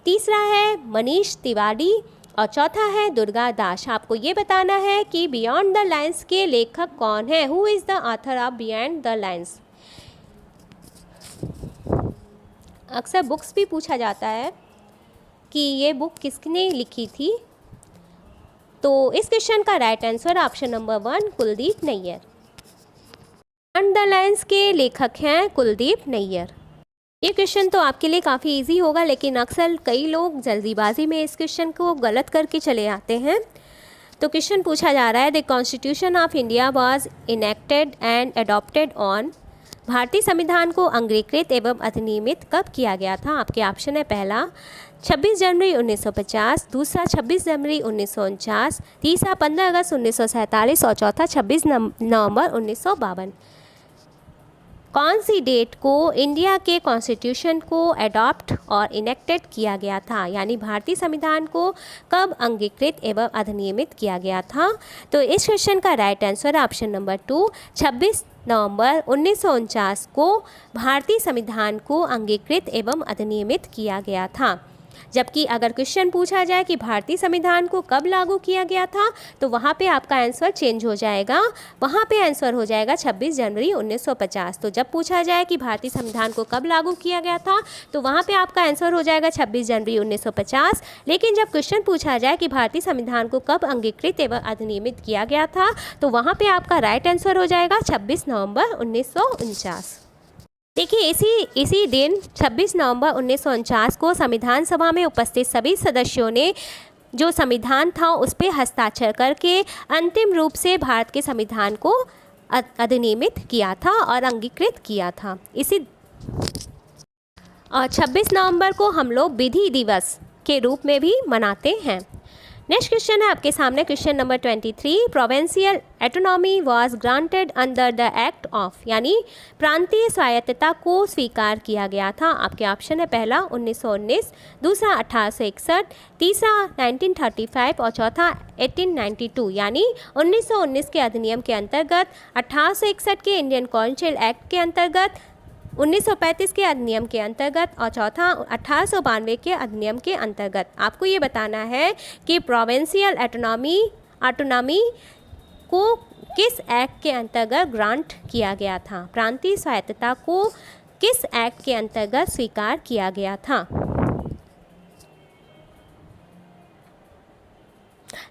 तीसरा है मनीष तिवारी और चौथा है दुर्गा दास। आपको ये बताना है कि बियॉन्ड द लाइन्स के लेखक कौन है, who is the author of beyond the lines. अक्सर बुक्स भी पूछा जाता है कि ये बुक किसने लिखी थी, तो इस क्वेश्चन का right answer option number 1 Kuldip Nayar. Beyond the lines के लेखक हैं कुलदीप नैयर। ये क्वेश्चन तो आपके लिए काफ़ी इजी होगा, लेकिन अक्सर कई लोग जल्दीबाजी में इस क्वेश्चन को गलत करके चले आते हैं। तो क्वेश्चन पूछा जा रहा है, the constitution of India was enacted and adopted on. भारतीय संविधान को अंगीकृत एवं अधिनियमित कब किया गया था? आपके ऑप्शन है पहला 26 जनवरी 1950, दूसरा 26 जनवरी 1949, तीसरा 15 अगस्त 1947 और चौथा 26 नवंबर 1952। कौन सी डेट को इंडिया के कॉन्स्टिट्यूशन को अडॉप्ट और इनेक्टेड किया गया था, यानी भारतीय संविधान को कब अंगीकृत एवं अधिनियमित किया गया था? तो इस क्वेश्चन का राइट आंसर ऑप्शन नंबर 2 26 नवंबर 1949 को भारतीय संविधान को अंगीकृत एवं अधिनियमित किया गया था। जबकि अगर क्वेश्चन पूछा जाए कि भारतीय संविधान को कब लागू किया गया था, तो वहाँ पे आपका आंसर चेंज हो जाएगा, वहाँ पे आंसर हो जाएगा 26 जनवरी 1950। तो जब पूछा जाए कि भारतीय संविधान को कब लागू किया गया था, तो वहाँ पे आपका आंसर हो जाएगा 26 जनवरी 1950। लेकिन जब क्वेश्चन पूछा जाए कि भारतीय संविधान को कब अंगीकृत एवं अधिनियमित किया गया था, तो वहाँ पर आपका राइट आंसर हो जाएगा 26 नवंबर 1949। देखिए, इसी दिन 26 नवंबर 1949 को संविधान सभा में उपस्थित सभी सदस्यों ने जो संविधान था उस पर हस्ताक्षर करके अंतिम रूप से भारत के संविधान को अधिनियमित किया था और अंगीकृत किया था। और 26 नवंबर को हम लोग विधि दिवस के रूप में भी मनाते हैं। नेक्स्ट क्वेश्चन है आपके सामने question number 23। Provincial autonomy was granted under the act of, यानी प्रांतीय स्वायत्तता को स्वीकार किया गया था। आपके ऑप्शन है पहला 1919, दूसरा 1861, तीसरा 1935 और चौथा 1892, यानी 1919 के अधिनियम के अंतर्गत, 1861 के इंडियन काउंसिल एक्ट के अंतर्गत, 1935 के अधिनियम के अंतर्गत और चौथा 1892 के अधिनियम के अंतर्गत। आपको ये बताना है कि प्रोविंशियल ऑटोनॉमी को किस एक्ट के अंतर्गत ग्रांट किया गया था, प्रांतीय स्वायत्तता को किस एक्ट के अंतर्गत स्वीकार किया गया था।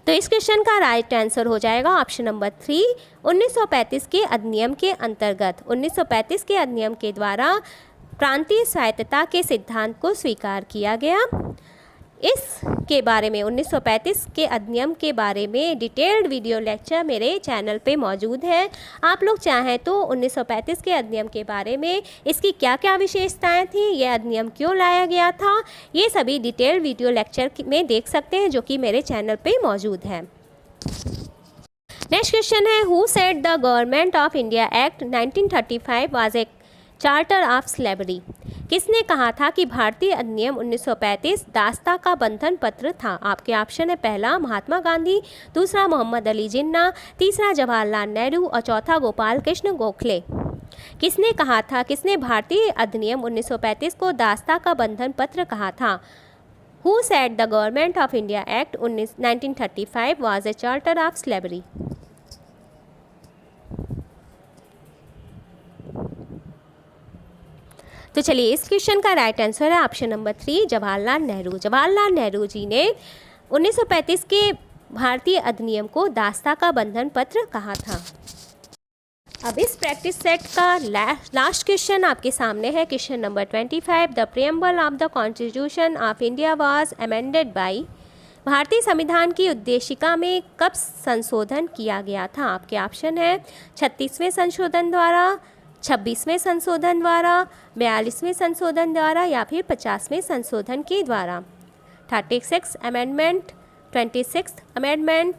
तो इस क्वेश्चन का राइट आंसर हो जाएगा ऑप्शन नंबर 3, 1935 के अधिनियम के अंतर्गत। 1935 के अधिनियम के द्वारा प्रांतीय स्वायत्तता के सिद्धांत को स्वीकार किया गया। इसके बारे में 1935 के अधिनियम के बारे में डिटेल्ड वीडियो लेक्चर मेरे चैनल पे मौजूद है। आप लोग चाहें तो 1935 के अधिनियम के बारे में, इसकी क्या क्या विशेषताएं थी, यह अधिनियम क्यों लाया गया था, ये सभी डिटेल्ड वीडियो लेक्चर में देख सकते हैं जो कि मेरे चैनल पे मौजूद है। नेक्स्ट क्वेश्चन है, who said the government of India act 1935 was a charter of slavery. किसने कहा था कि भारतीय अधिनियम 1935 दास्ता का बंधन पत्र था। आपके ऑप्शन है पहला महात्मा गांधी, दूसरा मोहम्मद अली जिन्ना, तीसरा जवाहरलाल नेहरू और चौथा गोपाल कृष्ण गोखले। किसने कहा था, किसने भारतीय अधिनियम 1935 को दास्ता का बंधन पत्र कहा था। Who said the government of India act 1935 was a charter of slavery. तो चलिए इस क्वेश्चन का राइट आंसर है ऑप्शन नंबर 3, जवाहरलाल नेहरू। जवाहरलाल नेहरू जी ने 1935 के भारतीय अधिनियम को दास्ता का बंधन पत्र कहा था। अब इस प्रैक्टिस सेट का लास्ट क्वेश्चन आपके सामने है, question number 25। The preamble of the constitution of India was amended by. भारतीय संविधान की उद्देशिका में कब संशोधन किया गया था। आपके ऑप्शन है 36वें संशोधन द्वारा, 26वें संशोधन द्वारा, 42वें संशोधन द्वारा या फिर 50वें संशोधन के द्वारा। 36 amendment, 26 amendment,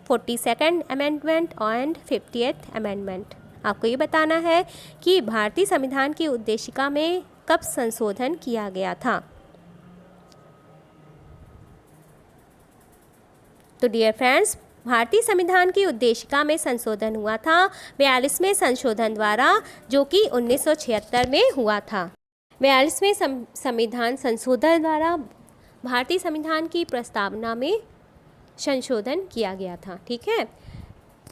42nd amendment and 58th amendment. आपको ये बताना है कि भारतीय संविधान की उद्देशिका में कब संशोधन किया गया था। तो डियर फ्रेंड्स, भारतीय संविधान की उद्देशिका में संशोधन हुआ था 42वें संशोधन द्वारा, जो कि 1976 में हुआ था। 42वें संविधान संशोधन द्वारा भारतीय संविधान की प्रस्तावना में संशोधन किया गया था, ठीक है,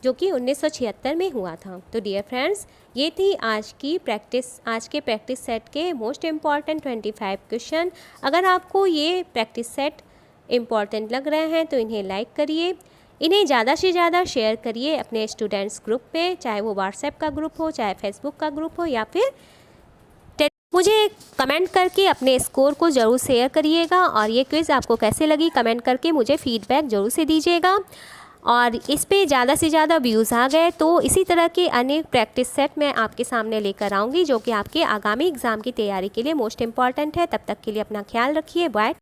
जो कि 1976 में हुआ था। तो डियर फ्रेंड्स, ये थी आज के प्रैक्टिस सेट के मोस्ट इम्पॉर्टेंट 25 क्वेश्चन। अगर आपको ये प्रैक्टिस सेट इम्पॉर्टेंट लग रहे हैं तो इन्हें लाइक करिए, इन्हें ज़्यादा से ज़्यादा शेयर करिए अपने स्टूडेंट्स ग्रुप में, चाहे वो व्हाट्सएप का ग्रुप हो, चाहे फेसबुक का ग्रुप हो या फिर मुझे कमेंट करके अपने स्कोर को ज़रूर शेयर करिएगा। और ये क्विज़ आपको कैसे लगी कमेंट करके मुझे फीडबैक ज़रूर से दीजिएगा। और इस पे ज़्यादा से ज़्यादा व्यूज़ आ गए तो इसी तरह के अनेक प्रैक्टिस सेट मैं आपके सामने लेकर आऊँगी, जो कि आपके आगामी एग्ज़ाम की तैयारी के लिए मोस्ट इम्पॉर्टेंट है। तब तक के लिए अपना ख्याल रखिए, बाय।